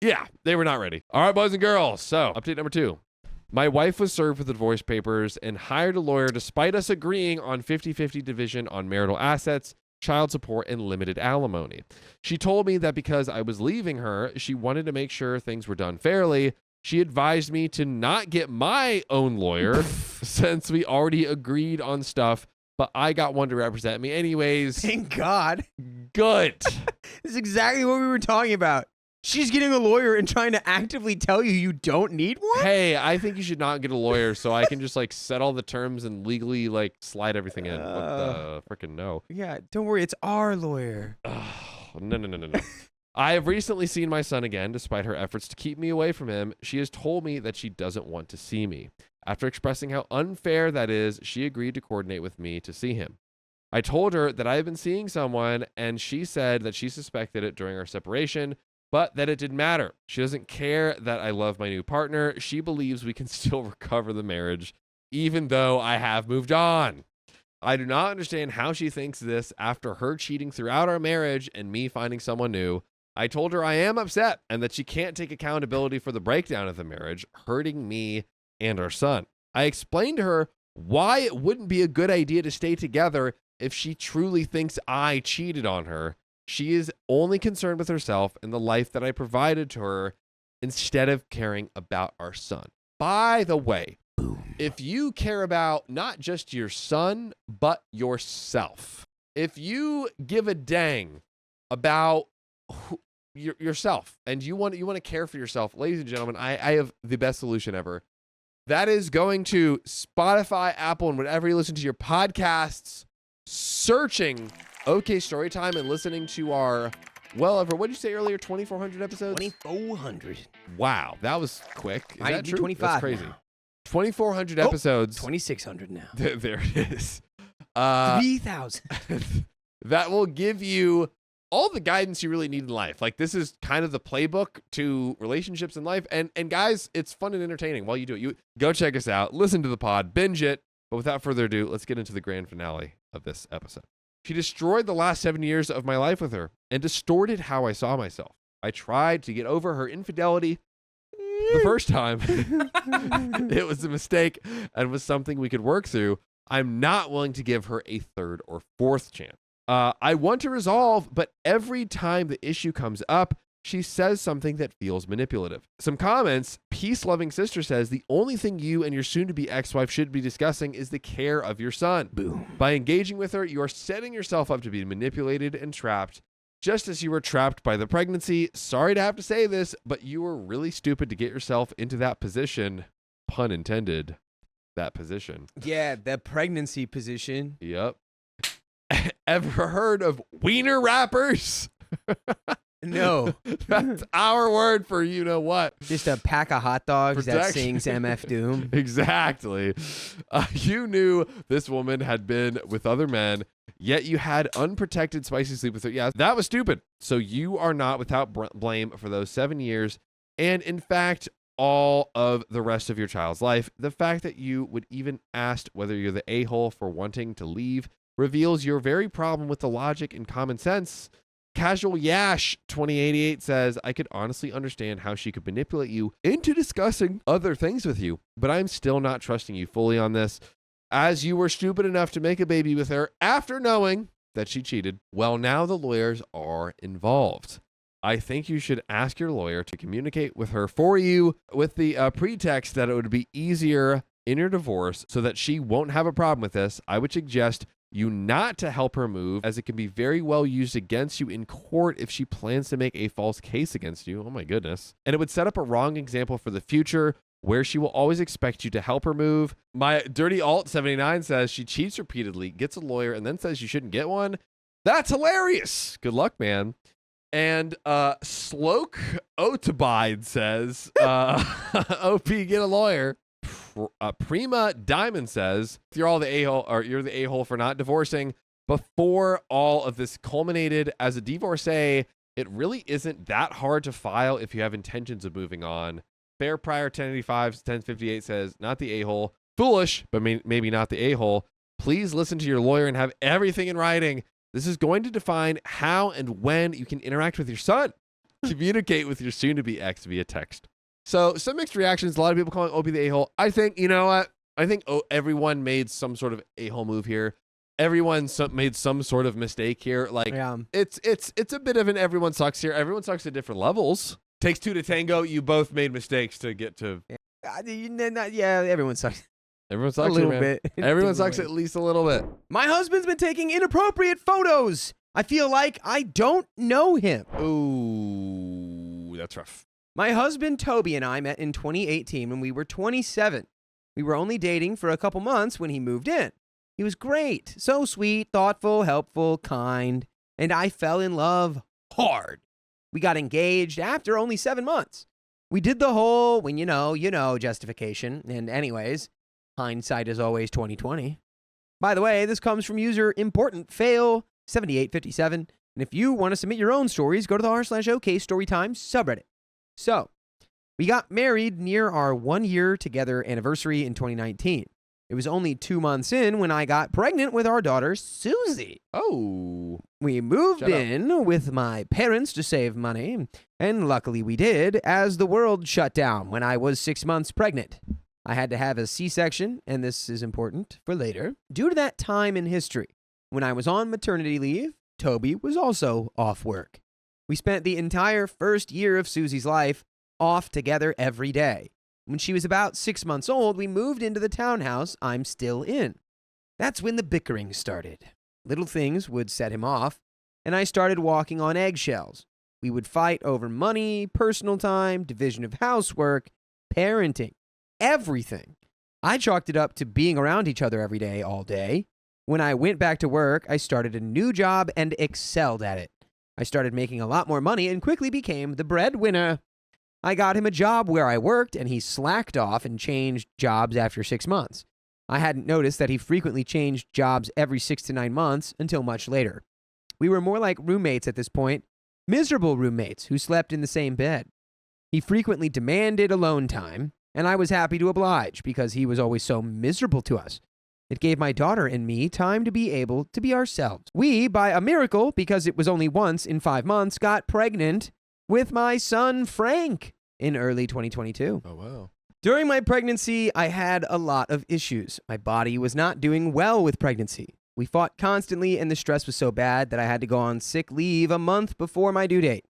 Yeah, they were not ready. All right, boys and girls. So, update number 2. My wife was served with the divorce papers and hired a lawyer despite us agreeing on 50-50 division on marital assets, child support, and limited alimony. She told me that because I was leaving her, she wanted to make sure things were done fairly. She advised me to not get my own lawyer since we already agreed on stuff, but I got one to represent me anyways. Thank God. Good. This is exactly what we were talking about. She's getting a lawyer and trying to actively tell you don't need one? Hey, I think you should not get a lawyer so I can just like set all the terms and legally like slide everything in. What the freaking no. Yeah, don't worry. It's our lawyer. No. I have recently seen my son again, despite her efforts to keep me away from him. She has told me that she doesn't want to see me. After expressing how unfair that is, she agreed to coordinate with me to see him. I told her that I have been seeing someone, and she said that she suspected it during our separation, but that it didn't matter. She doesn't care that I love my new partner. She believes we can still recover the marriage, even though I have moved on. I do not understand how she thinks this after her cheating throughout our marriage and me finding someone new. I told her I am upset and that she can't take accountability for the breakdown of the marriage, hurting me and our son. I explained to her why it wouldn't be a good idea to stay together if she truly thinks I cheated on her. She is only concerned with herself and the life that I provided to her instead of caring about our son. By the way, if you care about not just your son, but yourself, if you give a dang about yourself and you want to care for yourself, ladies and gentlemen, I have the best solution ever. That is going to Spotify, Apple, and whatever you listen to your podcasts, searching OK Storytime and listening to our well over, what did you say earlier, 2,400 episodes? 2,400. Wow, that was quick. Is Might that be true? 25 That's crazy. now. 2,400 episodes. 2,600 now. There it is. 3,000. That will give you all the guidance you really need in life. Like, this is kind of the playbook to relationships in life. And guys, it's fun and entertaining while you do it. You go check us out, listen to the pod, binge it. But without further ado, let's get into the grand finale of this episode. She destroyed the last 7 years of my life with her and distorted how I saw myself. I tried to get over her infidelity the first time. It was a mistake and was something we could work through. I'm not willing to give her a third or fourth chance. I want to resolve, but every time the issue comes up, she says something that feels manipulative. Some comments. Peace-loving sister says, the only thing you and your soon-to-be ex-wife should be discussing is the care of your son. Boom. By engaging with her, you are setting yourself up to be manipulated and trapped, just as you were trapped by the pregnancy. Sorry to have to say this, but you were really stupid to get yourself into that position. Pun intended. That position. Yeah, the pregnancy position. Yep. Ever heard of wiener wrappers? No. That's our word for you know what. Just a pack of hot dogs that Protection. sings MF Doom. Exactly. You knew this woman had been with other men, yet you had unprotected spicy sleep with her. Yeah, that was stupid. So you are not without blame for those 7 years. And in fact, all of the rest of your child's life. The fact that you would even ask whether you're the a-hole for wanting to leave reveals your very problem with the logic and common sense. Casual Yash 2088 says, I could honestly understand how she could manipulate you into discussing other things with you, but I'm still not trusting you fully on this, as you were stupid enough to make a baby with her after knowing that she cheated. Well, now the lawyers are involved. I think you should ask your lawyer to communicate with her for you with the pretext that it would be easier in your divorce so that she won't have a problem with this. I would suggest you not to help her move, as it can be very well used against you in court if she plans to make a false case against you. Oh my goodness. And it would set up a wrong example for the future where she will always expect you to help her move. My Dirty Alt 79 says she cheats repeatedly, gets a lawyer, and then says you shouldn't get one. That's hilarious. Good luck, man. And Sloke Otobide says, OP, get a lawyer. Prima Diamond says, if you're all the a-hole, or you're the a-hole for not divorcing before all of this culminated as a divorcee, it really isn't that hard to file if you have intentions of moving on. Fair Prior 1085 1058 says, not the a-hole. Foolish, but maybe not the a-hole. Please listen to your lawyer and have everything in writing. This is going to define how and when you can interact with your son. Communicate with your soon-to-be ex via text. So some mixed reactions. A lot of people calling OP the a-hole. I think, you know what? I think everyone made some sort of a-hole move here. Everyone made some sort of mistake here. Like, yeah. It's a bit of an everyone sucks here. Everyone sucks at different levels. Takes two to tango. You both made mistakes to get to. Yeah, everyone sucks. Everyone sucks a little here, bit. Everyone sucks at least a little bit. My husband's been taking inappropriate photos. I feel like I don't know him. Ooh, that's rough. My husband Toby and I met in 2018 when we were 27. We were only dating for a couple months when he moved in. He was great, so sweet, thoughtful, helpful, kind, and I fell in love hard. We got engaged after only 7 months. We did the whole when you know justification, and anyways, hindsight is always 20/20. By the way, this comes from user important fail 7857, and if you want to submit your own stories, go to the r/okstorytime subreddit. So, we got married near our 1 year together anniversary in 2019. It was only 2 months in when I got pregnant with our daughter, Susie. Oh. We moved in with my parents to save money, and luckily we did, as the world shut down when I was 6 months pregnant. I had to have a C-section, and this is important for later, due to that time in history. When I was on maternity leave, Toby was also off work. We spent the entire first year of Susie's life off together every day. When she was about 6 months old, we moved into the townhouse I'm still in. That's when the bickering started. Little things would set him off, and I started walking on eggshells. We would fight over money, personal time, division of housework, parenting, everything. I chalked it up to being around each other every day, all day. When I went back to work, I started a new job and excelled at it. I started making a lot more money and quickly became the breadwinner. I got him a job where I worked, and he slacked off and changed jobs after 6 months. I hadn't noticed that he frequently changed jobs every 6 to 9 months until much later. We were more like roommates at this point, miserable roommates who slept in the same bed. He frequently demanded alone time, and I was happy to oblige because he was always so miserable to us. It gave my daughter and me time to be able to be ourselves. We, by a miracle, because it was only once in 5 months, got pregnant with my son Frank in early 2022. Oh, wow. During my pregnancy, I had a lot of issues. My body was not doing well with pregnancy. We fought constantly, and the stress was so bad that I had to go on sick leave a month before my due date.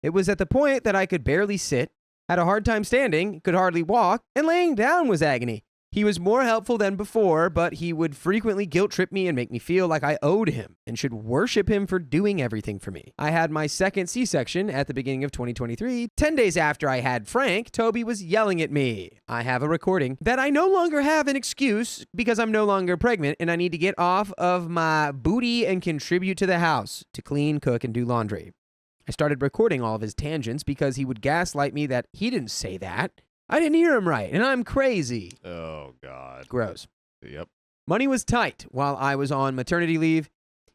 It was at the point that I could barely sit, had a hard time standing, could hardly walk, and laying down was agony. He was more helpful than before, but he would frequently guilt trip me and make me feel like I owed him and should worship him for doing everything for me. I had my second C-section at the beginning of 2023. 10 days after I had Frank, Toby was yelling at me. I have a recording that I no longer have an excuse because I'm no longer pregnant and I need to get off of my booty and contribute to the house to clean, cook, and do laundry. I started recording all of his tangents because he would gaslight me that he didn't say that. I didn't hear him right, and I'm crazy. Oh, God. Gross. Yep. Money was tight while I was on maternity leave.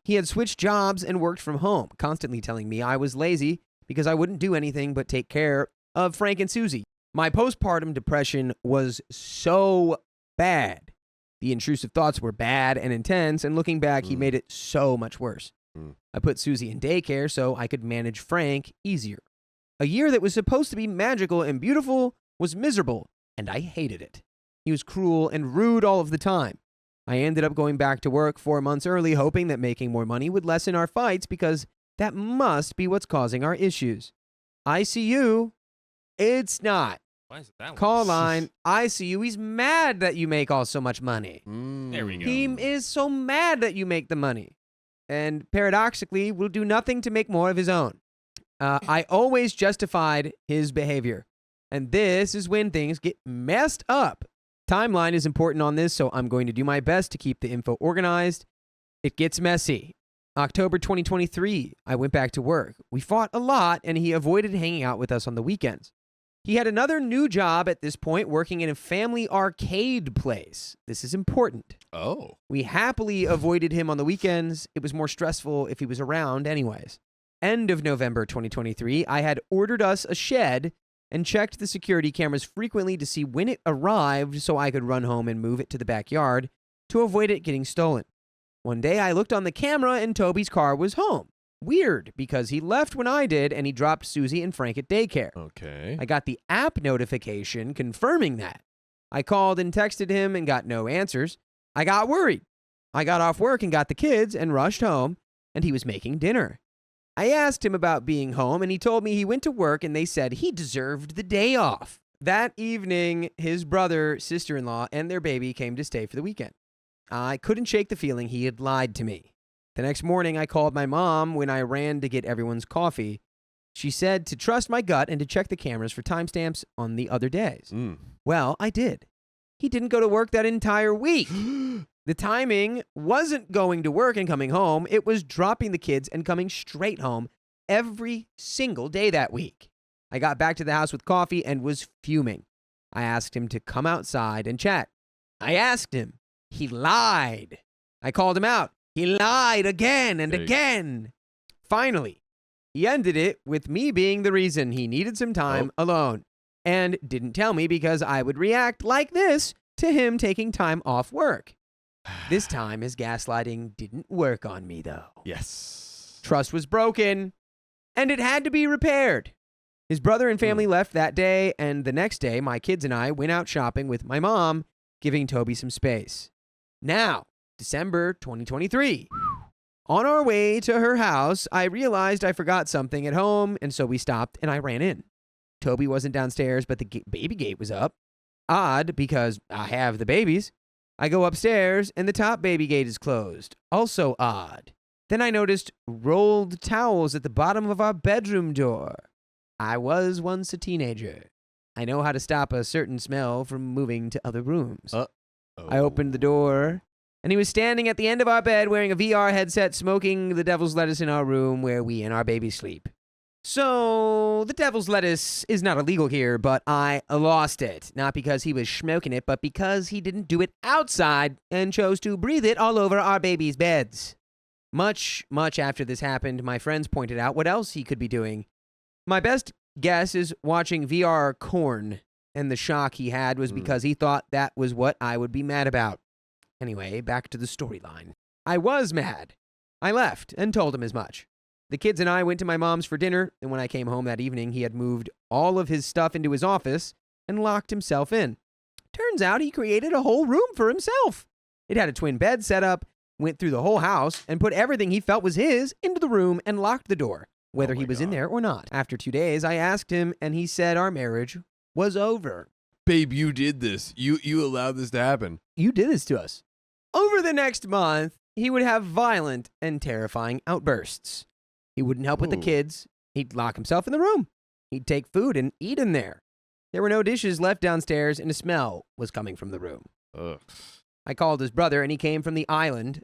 He had switched jobs and worked from home, constantly telling me I was lazy because I wouldn't do anything but take care of Frank and Susie. My postpartum depression was so bad. The intrusive thoughts were bad and intense, and looking back, he made it so much worse. I put Susie in daycare so I could manage Frank easier. A year that was supposed to be magical and beautiful was miserable, and I hated it. He was cruel and rude all of the time. I ended up going back to work 4 months early, hoping that making more money would lessen our fights because that must be what's causing our issues. ICU, it's not. Why is it that Call one? line, ICU, he's mad that you make all so much money. There we go. He is so mad that you make the money. And paradoxically, will do nothing to make more of his own. I always justified his behavior. And this is when things get messed up. Timeline is important on this, so I'm going to do my best to keep the info organized. It gets messy. October 2023, I went back to work. We fought a lot, and he avoided hanging out with us on the weekends. He had another new job at this point, working in a family arcade place. This is important. Oh. We happily avoided him on the weekends. It was more stressful if he was around anyways. End of November 2023, I had ordered us a shed and checked the security cameras frequently to see when it arrived so I could run home and move it to the backyard to avoid it getting stolen. One day I looked on the camera and Toby's car was home. Weird, because he left when I did and he dropped Susie and Frank at daycare. Okay. I got the app notification confirming that. I called and texted him and got no answers. I got worried. I got off work and got the kids and rushed home, and he was making dinner. I asked him about being home, and he told me he went to work and they said he deserved the day off. That evening, his brother, sister-in-law, and their baby came to stay for the weekend. I couldn't shake the feeling he had lied to me. The next morning, I called my mom when I ran to get everyone's coffee. She said to trust my gut and to check the cameras for timestamps on the other days. Well, I did. He didn't go to work that entire week. The timing wasn't going to work and coming home. It was dropping the kids and coming straight home every single day that week. I got back to the house with coffee and was fuming. I asked him to come outside and chat. I asked him. He lied. I called him out. He lied again and again. Finally, he ended it with me being the reason he needed some time alone and didn't tell me because I would react like this to him taking time off work. This time, his gaslighting didn't work on me, though. Yes. Trust was broken, and it had to be repaired. His brother and family left that day, and the next day, my kids and I went out shopping with my mom, giving Toby some space. Now, December 2023. On our way to her house, I realized I forgot something at home, and so we stopped, and I ran in. Toby wasn't downstairs, but the baby gate was up. Odd, because I have the babies. I go upstairs, and the top baby gate is closed. Also odd. Then I noticed rolled towels at the bottom of our bedroom door. I was once a teenager. I know how to stop a certain smell from moving to other rooms. I opened the door, and he was standing at the end of our bed wearing a VR headset, smoking the devil's lettuce in our room where we and our baby sleep. So, the devil's lettuce is not illegal here, but I lost it. Not because he was smoking it, but because he didn't do it outside and chose to breathe it all over our baby's beds. Much after this happened, my friends pointed out what else he could be doing. My best guess is watching VR Corn, and the shock he had was because he thought that was what I would be mad about. Anyway, back to the storyline. I was mad. I left and told him as much. The kids and I went to my mom's for dinner, and when I came home that evening, he had moved all of his stuff into his office and locked himself in. Turns out he created a whole room for himself. It had a twin bed set up, went through the whole house, and put everything he felt was his into the room and locked the door, whether he was in there or not. After 2 days, I asked him, and he said our marriage was over. Babe, you did this. You allowed this to happen. You did this to us. Over the next month, he would have violent and terrifying outbursts. He wouldn't help with the kids. He'd lock himself in the room. He'd take food and eat in there. There were no dishes left downstairs, and a smell was coming from the room. Ugh. I called his brother, and he came from the island.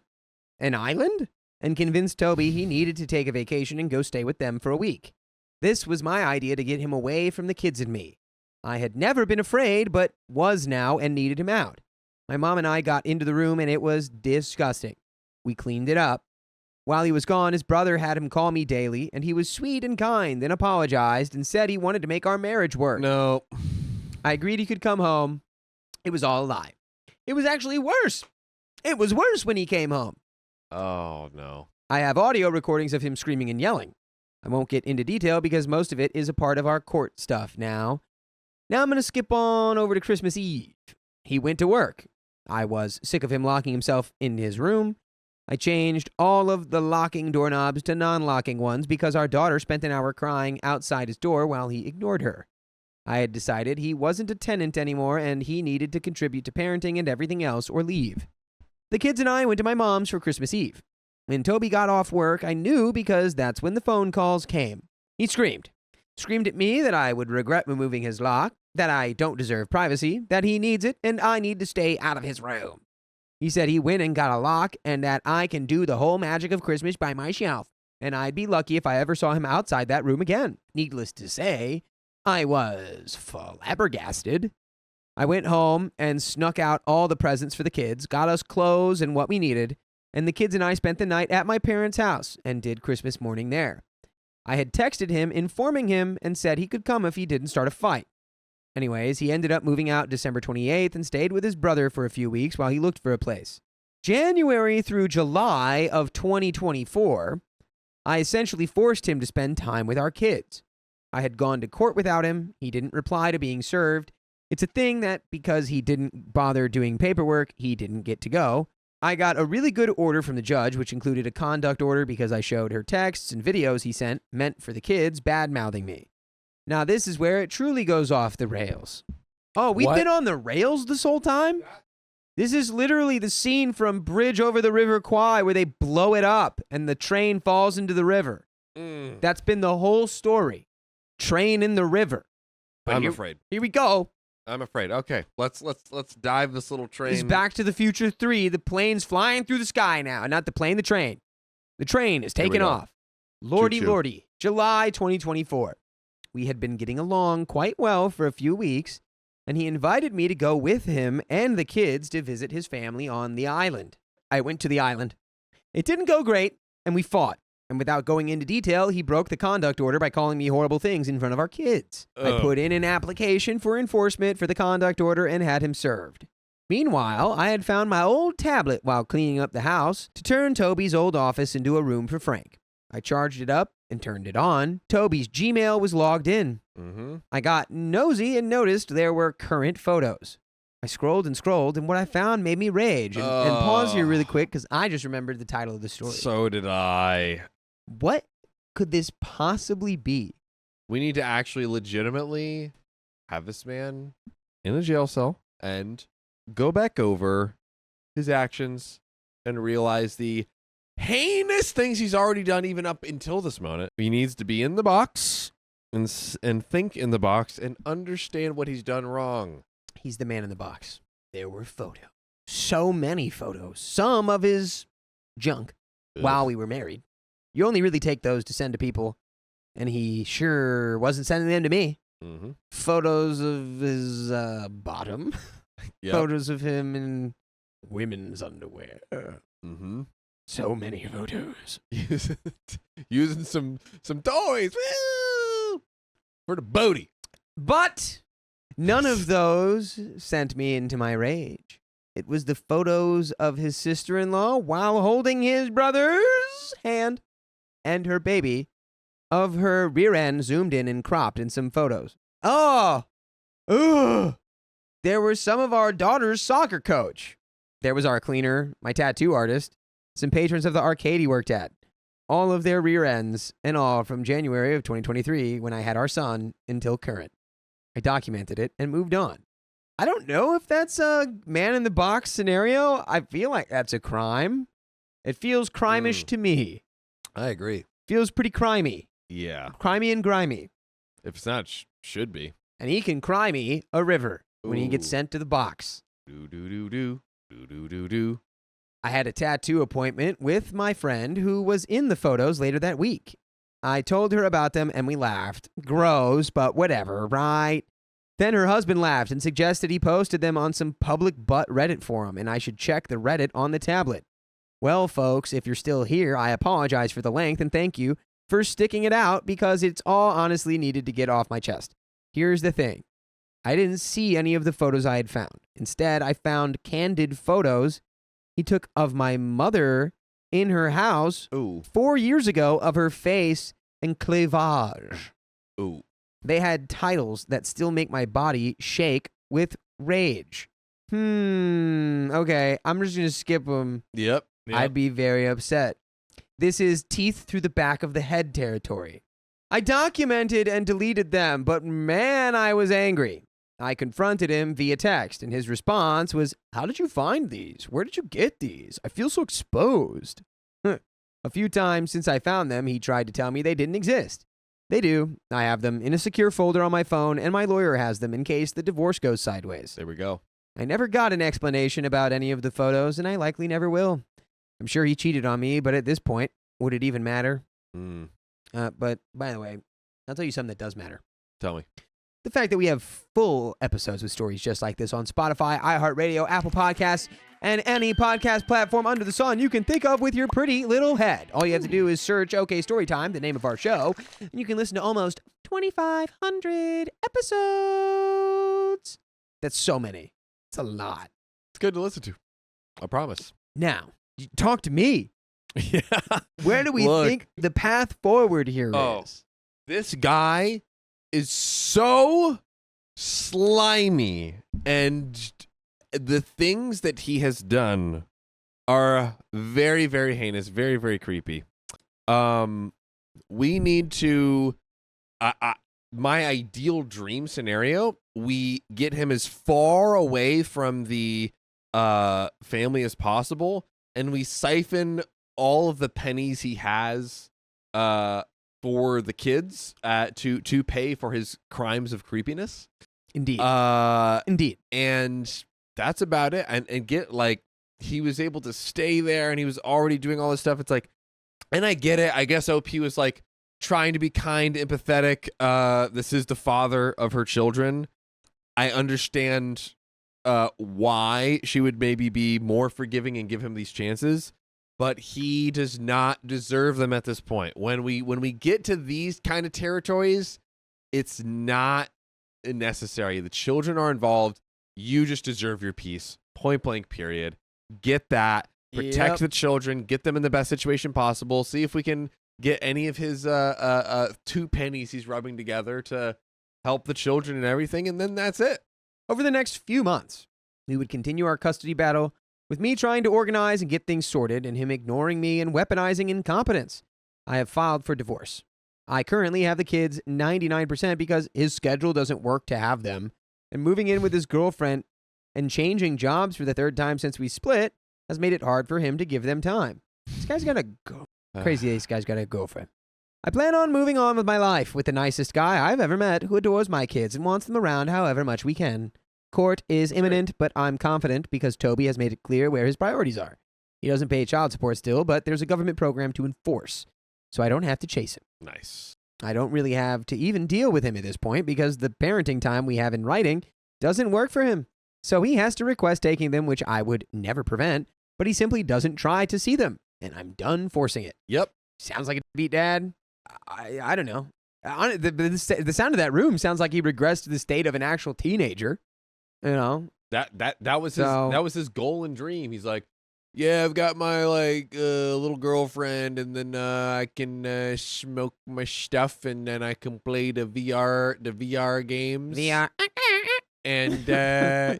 An island? And convinced Toby he needed to take a vacation and go stay with them for a week. This was my idea to get him away from the kids and me. I had never been afraid, but was now and needed him out. My mom and I got into the room, and it was disgusting. We cleaned it up. While he was gone, his brother had him call me daily, and he was sweet and kind and apologized and said he wanted to make our marriage work. No. I agreed he could come home. It was all a lie. It was actually worse. It was worse when he came home. Oh, no. I have audio recordings of him screaming and yelling. I won't get into detail because most of it is a part of our court stuff now. Now I'm going to skip on over to Christmas Eve. He went to work. I was sick of him locking himself in his room. I changed all of the locking doorknobs to non-locking ones because our daughter spent an hour crying outside his door while he ignored her. I had decided he wasn't a tenant anymore and he needed to contribute to parenting and everything else or leave. The kids and I went to my mom's for Christmas Eve. When Toby got off work, I knew because that's when the phone calls came. He screamed. Screamed at me that I would regret removing his lock, that I don't deserve privacy, that he needs it, and I need to stay out of his room. He said he went and got a lock and that I can do the whole magic of Christmas by myself, and I'd be lucky if I ever saw him outside that room again. Needless to say, I was flabbergasted. I went home and snuck out all the presents for the kids, got us clothes and what we needed, and the kids and I spent the night at my parents' house and did Christmas morning there. I had texted him, informing him, and said he could come if he didn't start a fight. Anyways, he ended up moving out December 28th and stayed with his brother for a few weeks while he looked for a place. January through July of 2024, I essentially forced him to spend time with our kids. I had gone to court without him. He didn't reply to being served. It's a thing that because he didn't bother doing paperwork, he didn't get to go. I got a really good order from the judge, which included a conduct order because I showed her texts and videos he sent meant for the kids bad-mouthing me. Now, this is where it truly goes off the rails. Oh, we've been on the rails this whole time? This is literally the scene from Bridge Over the River Kwai where they blow it up and the train falls into the river. That's been the whole story. Train in the river. But I'm afraid. Here we go. I'm afraid. Okay, let's dive this little train. It's Back to the Future 3. The plane's flying through the sky now. Not the plane, the train. The train is taking off. Lordy, Choo-choo. lordy. July 2024. We had been getting along quite well for a few weeks, and he invited me to go with him and the kids to visit his family on the island. I went to the island. It didn't go great, and we fought. And without going into detail, he broke the conduct order by calling me horrible things in front of our kids. I put in an application for enforcement for the conduct order and had him served. Meanwhile, I had found my old tablet while cleaning up the house to turn Toby's old office into a room for Frank. I charged it up and turned it on. Toby's Gmail was logged in. I got nosy and noticed there were current photos. I scrolled, and what I found made me rage. And pause here really quick because I just remembered the title of the story. So did I. What could this possibly be? We need to actually legitimately have this man in a jail cell and go back over his actions and realize the heinous things he's already done even up until this moment. He needs to be in the box and think in the box and understand what he's done wrong. He's the man in the box. There were photos. so many photos, some of his junk while we were married. You only really take those to send to people, and he sure wasn't sending them to me. Mm-hmm. Photos of his bottom. Yep. Photos of him in women's underwear. Mm-hmm. So many photos. Using some toys. Woo! For the booty. But none of those sent me into my rage. It was the photos of his sister-in-law while holding his brother's hand and her baby, of her rear end zoomed in and cropped in some photos. Oh! Ugh! There were some of our daughter's soccer coach. There was our cleaner, my tattoo artist, some patrons of the arcade he worked at. All of their rear ends and all from January of 2023 when I had our son until current. I documented it and moved on. I don't know if that's a man-in-the-box scenario. I feel like that's a crime. It feels crime-ish to me. I agree. Feels pretty crimey. Yeah. Crimey and grimy. If it's not, should be. And he can cry me a river when he gets Ooh. sent to the box. Do. I had a tattoo appointment with my friend who was in the photos later that week. I told her about them and we laughed. Gross, but whatever, right? Then her husband laughed and suggested he posted them on some public butt Reddit forum and I should check the Reddit on the tablet. Well, folks, if you're still here, I apologize for the length and thank you for sticking it out because it's all honestly needed to get off my chest. Here's the thing. I didn't see any of the photos I had found. Instead, I found candid photos he took of my mother in her house 4 years ago of her face and cleavage. Ooh. They had titles that still make my body shake with rage. Okay, I'm just going to skip them. Yep. I'd be very upset. This is teeth through the back of the head territory. I documented and deleted them, but man, I was angry. I confronted him via text, and his response was, "How did you find these? Where did you get these? I feel so exposed." A few times since I found them, he tried to tell me they didn't exist. They do. I have them in a secure folder on my phone, and my lawyer has them in case the divorce goes sideways. There we go. I never got an explanation about any of the photos, and I likely never will. I'm sure he cheated on me, but at this point, would it even matter? But, by the way, I'll tell you something that does matter. Tell me. The fact that we have full episodes with stories just like this on Spotify, iHeartRadio, Apple Podcasts, and any podcast platform under the sun you can think of with your pretty little head. All you have to do is search OK Storytime, the name of our show, and you can listen to almost 2,500 episodes. That's so many. It's a lot. It's good to listen to. I promise. Now, talk to me. Yeah. Where do we think the path forward here is? This guy is so slimy, and the things that he has done are very, very heinous, very, very creepy. We need to, my ideal dream scenario, we get him as far away from the family as possible, and we siphon all of the pennies he has for the kids to pay for his crimes of creepiness. Indeed. Indeed. And that's about it. And get, like, he was able to stay there and he was already doing all this stuff. It's like, and I get it. I guess OP was like trying to be kind, empathetic. This is the father of her children. I understand why she would maybe be more forgiving and give him these chances. But he does not deserve them at this point. When we get to these kind of territories, it's not necessary. The children are involved. You just deserve your peace. Point blank, period. Get that. Protect the children. Get them in the best situation possible. See if we can get any of his 2 pennies he's rubbing together to help the children and everything. And then that's it. Over the next few months, we would continue our custody battle with me trying to organize and get things sorted and him ignoring me and weaponizing incompetence. I have filed for divorce. I currently have the kids 99% because his schedule doesn't work to have them, and moving in with his girlfriend and changing jobs for the 3rd time since we split has made it hard for him to give them time. This guy's got a crazy. This guy's got a girlfriend. I plan on moving on with my life with the nicest guy I've ever met who adores my kids and wants them around however much we can. court is imminent, but I'm confident because Toby has made it clear where his priorities are. He doesn't pay child support still, but there's a government program to enforce, so I don't have to chase him. Nice. I don't really have to even deal with him at this point because the parenting time we have in writing doesn't work for him. So he has to request taking them, which I would never prevent, but he simply doesn't try to see them, and I'm done forcing it. Yep. Sounds like a beat dad. I don't know. The sound of that room sounds like he regressed to the state of an actual teenager. You know? That was his goal and dream. He's like, yeah, I've got my little girlfriend, and then I can smoke my stuff, and then I can play the VR games. VR. And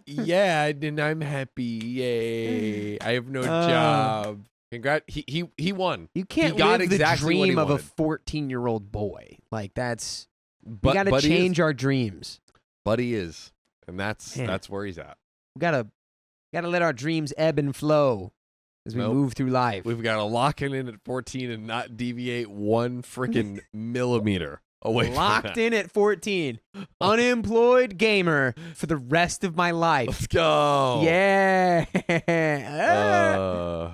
yeah, then I'm happy. Yay! I have no job. He won. You can't he got live exactly the dream of a wanted. 14-year-old boy. Like that's But we got to but he change is. our dreams. But he is, and that's Man. where he's at. We gotta let our dreams ebb and flow as we Nope. move through life. We've got to lock it in at 14 and not deviate 1 freaking millimeter away from Locked that. in at 14, unemployed gamer for the rest of my life. Let's go. Yeah. Uh,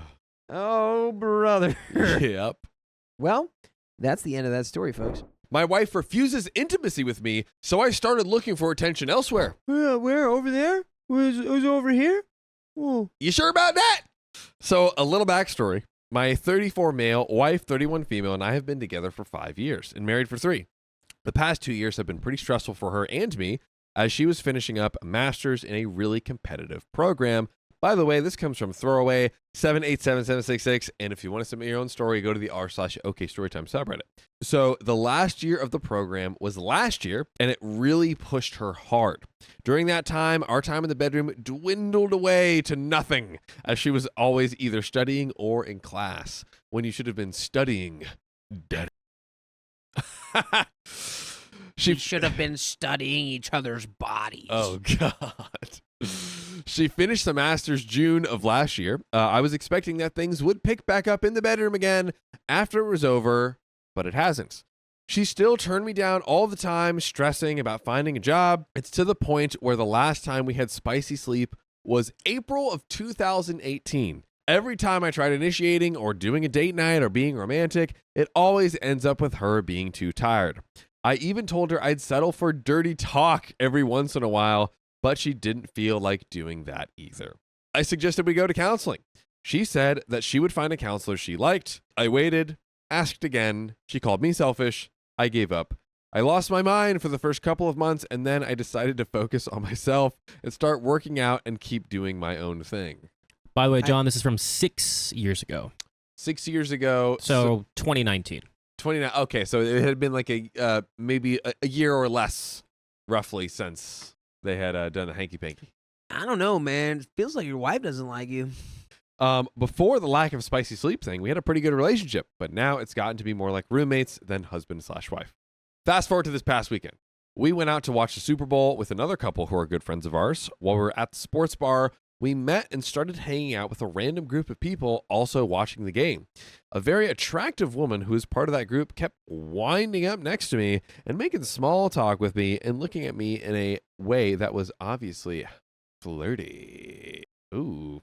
Oh, brother. yep. Well, that's the end of that story, folks. My wife refuses intimacy with me, so I started looking for attention elsewhere. Where? Over there? Was over here? Oh. You sure about that? So, a little backstory. My 34 male, wife 31 female, and I have been together for 5 years and married for 3. The past 2 years have been pretty stressful for her and me as she was finishing up a master's in a really competitive program. By the way, this comes from Throwaway 787766, and if you want to submit your own story, go to the r/OKstorytime subreddit. So the last year of the program was last year, and it really pushed her hard. During that time, our time in the bedroom dwindled away to nothing, as she was always either studying or in class, when you should have been studying. Dead. She should have been studying each other's bodies. Oh, God. She finished the master's June of last year. I was expecting that things would pick back up in the bedroom again after it was over, but it hasn't. She still turned me down all the time, stressing about finding a job. It's to the point where the last time we had spicy sleep was April of 2018. Every time I tried initiating or doing a date night or being romantic, it always ends up with her being too tired. I even told her I'd settle for dirty talk every once in a while, but she didn't feel like doing that either. I suggested we go to counseling. She said that she would find a counselor she liked. I waited, asked again. She called me selfish. I gave up. I lost my mind for the first couple of months, and then I decided to focus on myself and start working out and keep doing my own thing. By the way, John, this is from 6 years ago. 6 years ago. So 2019. 29. Okay, so it had been like maybe a year or less, roughly, since they had done a hanky-panky. I don't know, man. It feels like your wife doesn't like you. Before the lack of spicy sleep thing, we had a pretty good relationship, but now it's gotten to be more like roommates than husband/wife. Fast forward to this past weekend. We went out to watch the Super Bowl with another couple who are good friends of ours. While we were at the sports bar, we met and started hanging out with a random group of people also watching the game. A very attractive woman who was part of that group kept winding up next to me and making small talk with me and looking at me in a way that was obviously flirty. Ooh.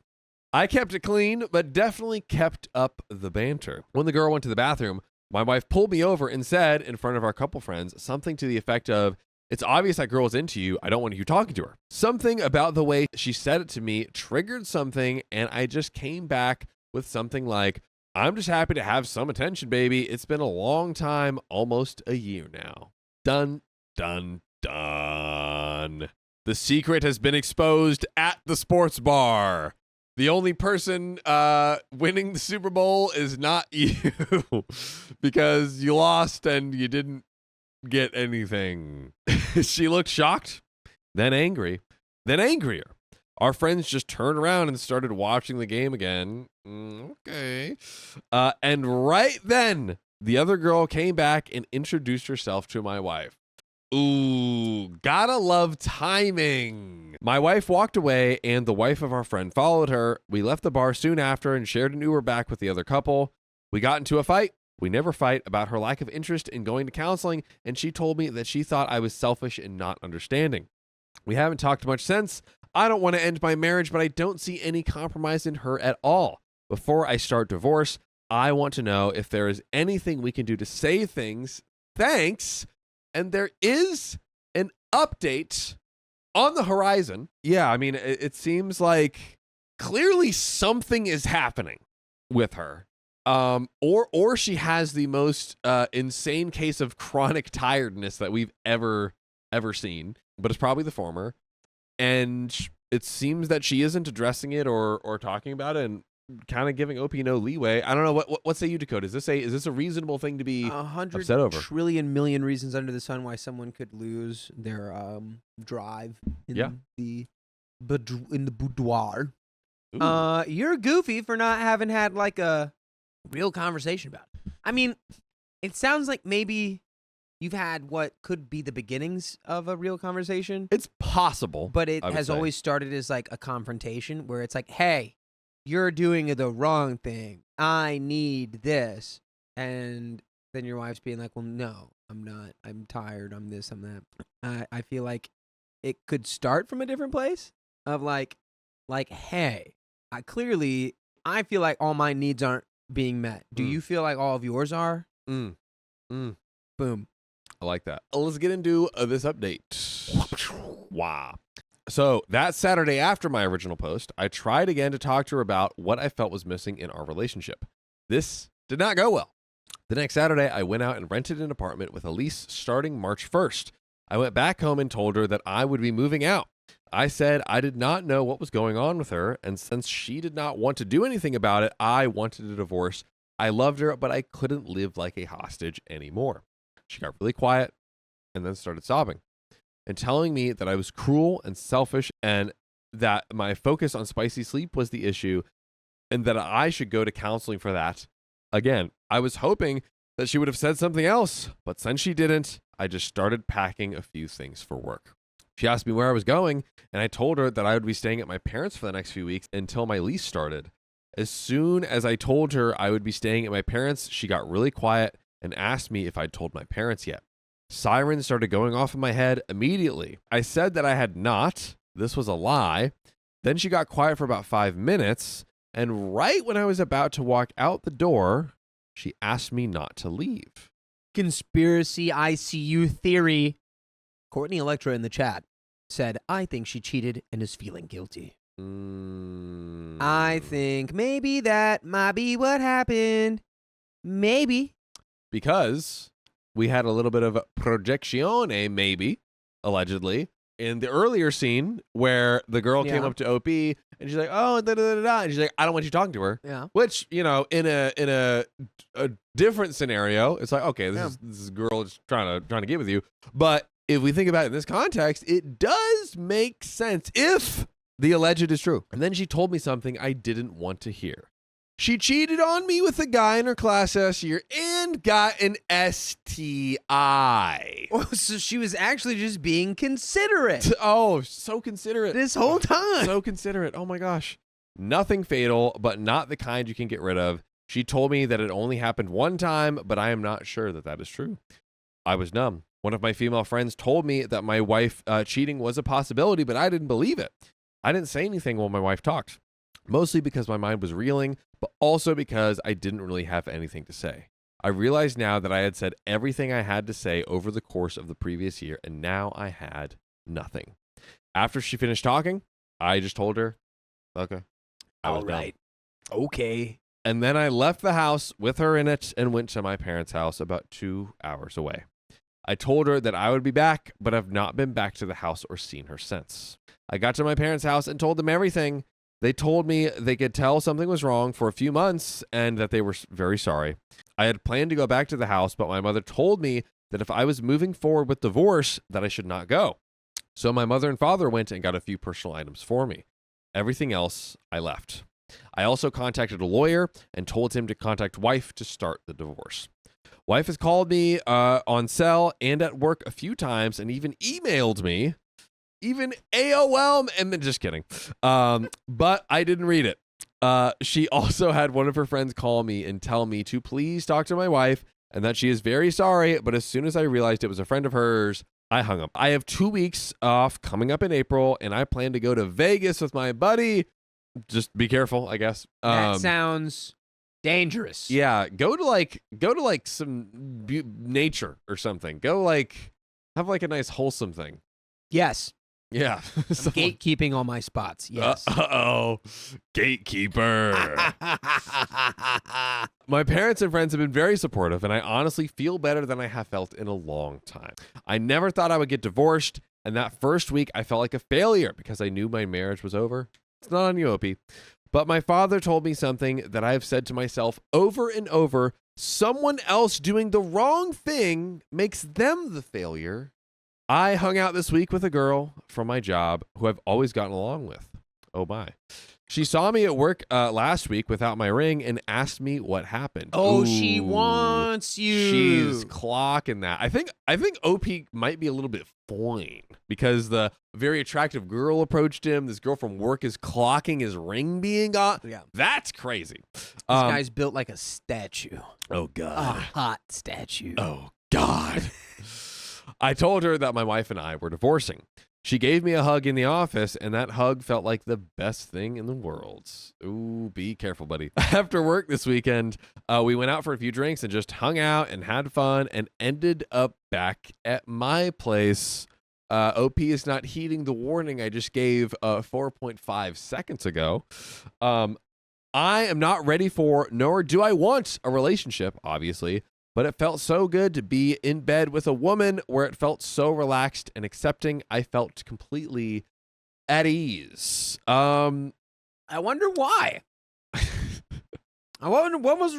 I kept it clean, but definitely kept up the banter. When the girl went to the bathroom, my wife pulled me over and said in front of our couple friends something to the effect of, "It's obvious that girl is into you. I don't want you talking to her." Something about the way she said it to me triggered something, and I just came back with something like, "I'm just happy to have some attention, baby. It's been a long time, almost a year now." Dun, dun, dun. The secret has been exposed at the sports bar. The only person winning the Super Bowl is not you because you lost and you didn't get anything. She looked shocked, then angry, then angrier. Our friends just turned around and started watching the game again. Okay. And right then, the other girl came back and introduced herself to my wife. Ooh, gotta love timing. My wife walked away and the wife of our friend followed her. We left the bar soon after and shared an Uber back with the other couple. We got into a fight. We never fight about her lack of interest in going to counseling, and she told me that she thought I was selfish and not understanding. We haven't talked much since. I don't want to end my marriage, but I don't see any compromise in her at all. Before I start divorce, I want to know if there is anything we can do to save things. Thanks. And there is an update on the horizon. Yeah, I mean, it seems like clearly something is happening with her. Or she has the most insane case of chronic tiredness that we've ever seen, but it's probably the former. And it seems that she isn't addressing it or talking about it and kind of giving OP no leeway. I don't know. What say you, Dakota? Is this a reasonable thing to be 100 upset over? trillion million reasons under the sun why someone could lose their drive in the boudoir. You're goofy for not having had like a real conversation about it. I mean, it sounds like maybe you've had what could be the beginnings of a real conversation. It's possible, but it I would has say. always started as like a confrontation where it's like, hey, you're doing the wrong thing. I need this. And then your wife's being like, well, no, I'm not. I'm tired. I'm this, I'm that. I feel like it could start from a different place of like, hey, I feel like all my needs aren't being met. Do you feel like all of yours are? Boom. I like that. Let's get into this update. Wow. So that Saturday after my original post, I tried again to talk to her about what I felt was missing in our relationship. This did not go well. The next Saturday, I went out and rented an apartment with a lease starting March 1st. I went back home and told her that I would be moving out. I said I did not know what was going on with her, and since she did not want to do anything about it, I wanted a divorce. I loved her, but I couldn't live like a hostage anymore. She got really quiet and then started sobbing and telling me that I was cruel and selfish and that my focus on spicy sleep was the issue and that I should go to counseling for that. Again, I was hoping that she would have said something else, but since she didn't, I just started packing a few things for work. She asked me where I was going, and I told her that I would be staying at my parents' for the next few weeks until my lease started. As soon as I told her I would be staying at my parents', she got really quiet and asked me if I'd told my parents yet. Sirens started going off in my head immediately. I said that I had not. This was a lie. Then she got quiet for about 5 minutes, and right when I was about to walk out the door, she asked me not to leave. Conspiracy ICU theory. Courtney Electra in the chat said, I think she cheated and is feeling guilty. I think maybe that might be what happened. Maybe. Because we had a little bit of a projezione, maybe, allegedly, in the earlier scene where the girl came up to OP and she's like, oh, da-da-da-da, and she's like, I don't want you talking to her. Yeah. Which, you know, in a different scenario, it's like, okay, this is a girl just trying to get with you. But if we think about it in this context, it does make sense if the alleged is true. And then she told me something I didn't want to hear. She cheated on me with a guy in her class last year and got an STI. Oh, so she was actually just being considerate. Oh, so considerate. This whole time. So considerate. Oh my gosh. Nothing fatal, but not the kind you can get rid of. She told me that it only happened one time, but I am not sure that that is true. I was numb. One of my female friends told me that my wife cheating was a possibility, but I didn't believe it. I didn't say anything while my wife talked, mostly because my mind was reeling, but also because I didn't really have anything to say. I realize now that I had said everything I had to say over the course of the previous year, and now I had nothing. After she finished talking, I just told her, okay. All right. Okay. And then I left the house with her in it and went to my parents' house about 2 hours away. I told her that I would be back, but have not been back to the house or seen her since. I got to my parents' house and told them everything. They told me they could tell something was wrong for a few months and that they were very sorry. I had planned to go back to the house, but my mother told me that if I was moving forward with divorce, that I should not go. So my mother and father went and got a few personal items for me. Everything else, I left. I also contacted a lawyer and told him to contact wife to start the divorce. Wife has called me on cell and at work a few times and even emailed me. Even AOL, and just kidding. But I didn't read it. She also had one of her friends call me and tell me to please talk to my wife and that she is very sorry. But as soon as I realized it was a friend of hers, I hung up. I have 2 weeks off coming up in April, and I plan to go to Vegas with my buddy. Just be careful, I guess. That sounds dangerous. Yeah, go to like some nature or something. Go like have like a nice wholesome thing. Yes. Yeah. I'm gatekeeping all my spots. Yes. Uh-oh. Gatekeeper. My parents and friends have been very supportive, and I honestly feel better than I have felt in a long time. I never thought I would get divorced, and that first week I felt like a failure because I knew my marriage was over. It's not on you, OP. But my father told me something that I have said to myself over and over. Someone else doing the wrong thing makes them the failure. I hung out this week with a girl from my job who I've always gotten along with. Oh my. She saw me at work last week without my ring and asked me what happened. Oh, Ooh, she wants you. She's clocking that. I think OP might be a little bit fine because the very attractive girl approached him. This girl from work is clocking his ring being gone. Yeah. That's crazy. This guy's built like a statue. Oh A God. hot statue. Oh God. I told her that my wife and I were divorcing. She gave me a hug in the office, and that hug felt like the best thing in the world. Ooh, be careful, buddy. After work this weekend, we went out for a few drinks and just hung out and had fun and ended up back at my place. OP is not heeding the warning I just gave 4.5 seconds ago. I am not ready for, nor do I want a relationship, obviously. But it felt so good to be in bed with a woman where it felt so relaxed and accepting. I felt completely at ease. I wonder why. I wonder what was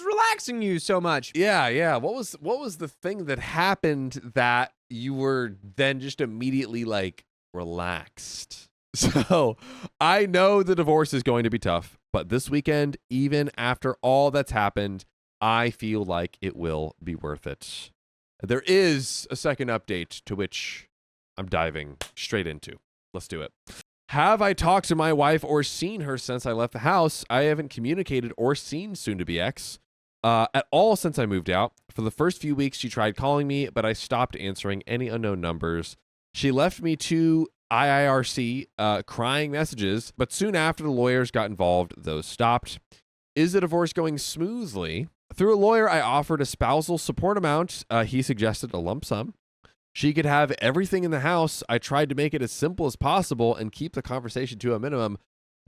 relaxing you so much. Yeah. What was the thing that happened that you were then just immediately like relaxed? So I know the divorce is going to be tough, but this weekend, even after all that's happened, I feel like it will be worth it. There is a second update to which I'm diving straight into. Let's do it. Have I talked to my wife or seen her since I left the house? I haven't communicated or seen soon-to-be ex at all since I moved out. For the first few weeks, she tried calling me, but I stopped answering any unknown numbers. She left me two IIRC crying messages, but soon after the lawyers got involved, those stopped. Is the divorce going smoothly? Through a lawyer, I offered a spousal support amount. He suggested a lump sum. She could have everything in the house. I tried to make it as simple as possible and keep the conversation to a minimum,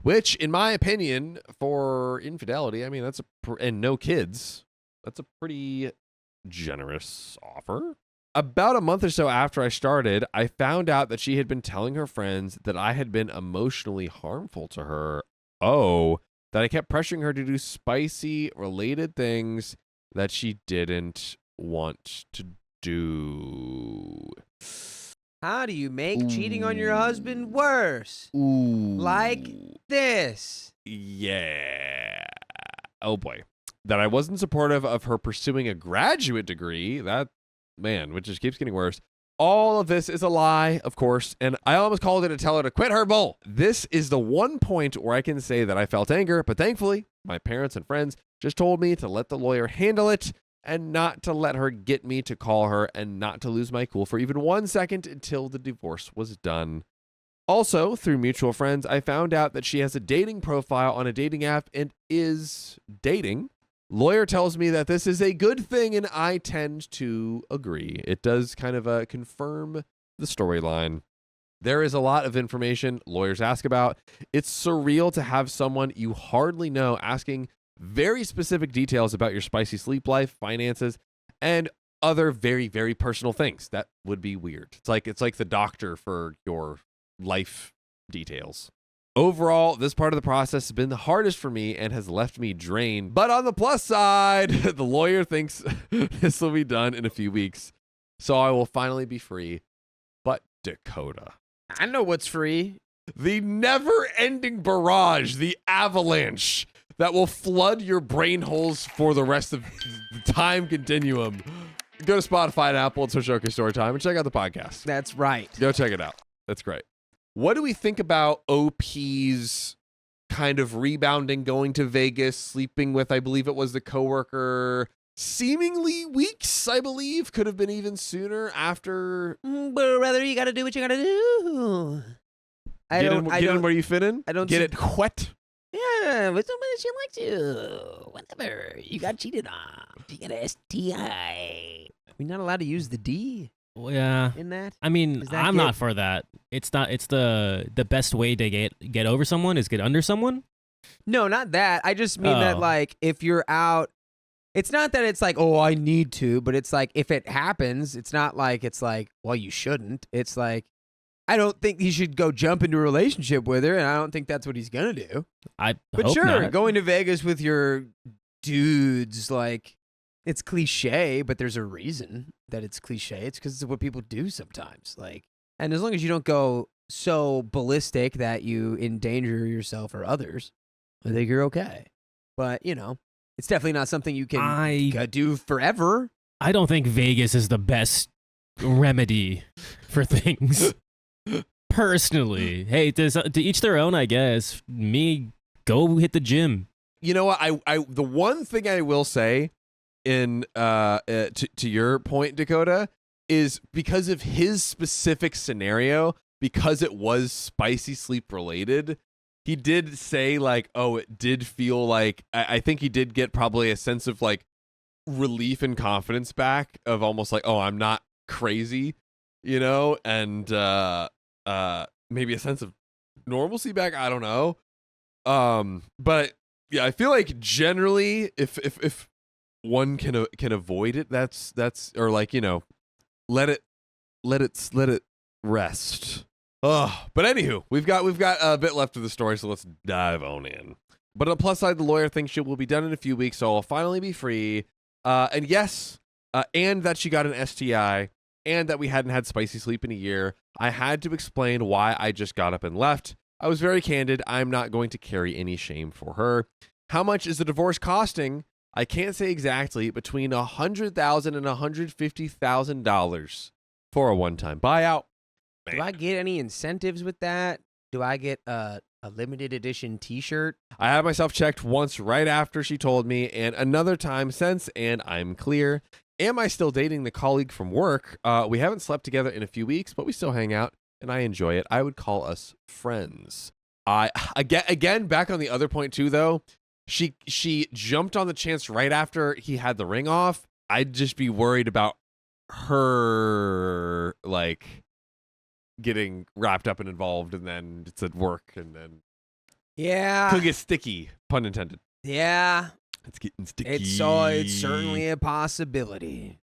which, in my opinion, for infidelity, I mean, and no kids, that's a pretty generous offer. About a month or so after I started, I found out that she had been telling her friends that I had been emotionally harmful to her. That I kept pressuring her to do spicy related things that she didn't want to do. How do you make cheating on your husband worse? Ooh. Like this. Yeah. Oh boy. That I wasn't supportive of her pursuing a graduate degree. Which just keeps getting worse. All of this is a lie, of course, and I almost called it to tell her to quit her bull. This is the one point where I can say that I felt anger, but thankfully, my parents and friends just told me to let the lawyer handle it and not to let her get me to call her and not to lose my cool for even 1 second until the divorce was done. Also, through mutual friends, I found out that she has a dating profile on a dating app and is dating. Lawyer tells me that this is a good thing, and I tend to agree. It does kind of confirm the storyline. There is a lot of information lawyers ask about. It's surreal to have someone you hardly know asking very specific details about your spicy sleep life, finances, and other very, very personal things. That would be weird. It's like the doctor for your life details. Overall, this part of the process has been the hardest for me and has left me drained. But on the plus side, the lawyer thinks this will be done in a few weeks, so I will finally be free. But Dakota, I know what's free. the never-ending barrage, the avalanche that will flood your brain holes for the rest of the time continuum. Go to Spotify and Apple and search OK Storytime and check out the podcast. That's right. Go check it out. That's great. What do we think about OP's kind of rebounding, going to Vegas, sleeping with, I believe it was the coworker, seemingly weeks, I believe. Could have been even sooner after. But brother, you gotta do what you gotta do. Get in where you fit in. I don't get see- it wet. Yeah, but somebody she likes you. Whatever. You got cheated on. You got a STI. We're not allowed to use the D Well, yeah. in that. I mean, Does that I'm get- not for that. It's not. It's the best way to get over someone is get under someone. No, not that. I just mean that, Oh. like, if you're out, it's not that it's like, oh, I need to, but it's like, if it happens, it's not like, it's like, well, you shouldn't. It's like, I don't think he should go jump into a relationship with her, and I don't think that's what he's gonna do. I But hope sure, not. going to Vegas with your dudes, like, it's cliche, but there's a reason that it's cliche. It's because it's what people do sometimes. Like, and as long as you don't go so ballistic that you endanger yourself or others, I think you're okay. But, you know, it's definitely not something you can do forever. I don't think Vegas is the best remedy for things. Personally, hey, to each their own, I guess. Me, go hit the gym. You know what? I the one thing I will say in to your point, Dakota, is because of his specific scenario, because it was spicy sleep related, he did say like, oh, it did feel like I think he did get probably a sense of like relief and confidence back of almost like, oh, I'm not crazy, you know, and maybe a sense of normalcy back. I don't know. But yeah, I feel like generally if one can avoid it, that's or like, you know, let it rest. Oh, but anywho, we've got a bit left of the story, so let's dive on in. But on the plus side, the lawyer thinks she will be done in a few weeks, so I'll finally be free. And yes, and that she got an STI, and that we hadn't had spicy sleep in a year. I had to explain why I just got up and left. I was very candid. I'm not going to carry any shame for her. How much is the divorce costing? I can't say exactly, between $100,000 and $150,000 for a one-time buyout. Do I get any incentives with that? Do I get a limited edition T-shirt? I had myself checked once right after she told me, and another time since, and I'm clear. Am I still dating the colleague from work? We haven't slept together in a few weeks, but we still hang out, and I enjoy it. I would call us friends. Again, back on the other point too, though, she jumped on the chance right after he had the ring off. I'd just be worried about her, like, getting wrapped up and involved, and then it's at work, and then could get sticky, pun intended. Yeah. It's getting sticky. It's certainly a possibility.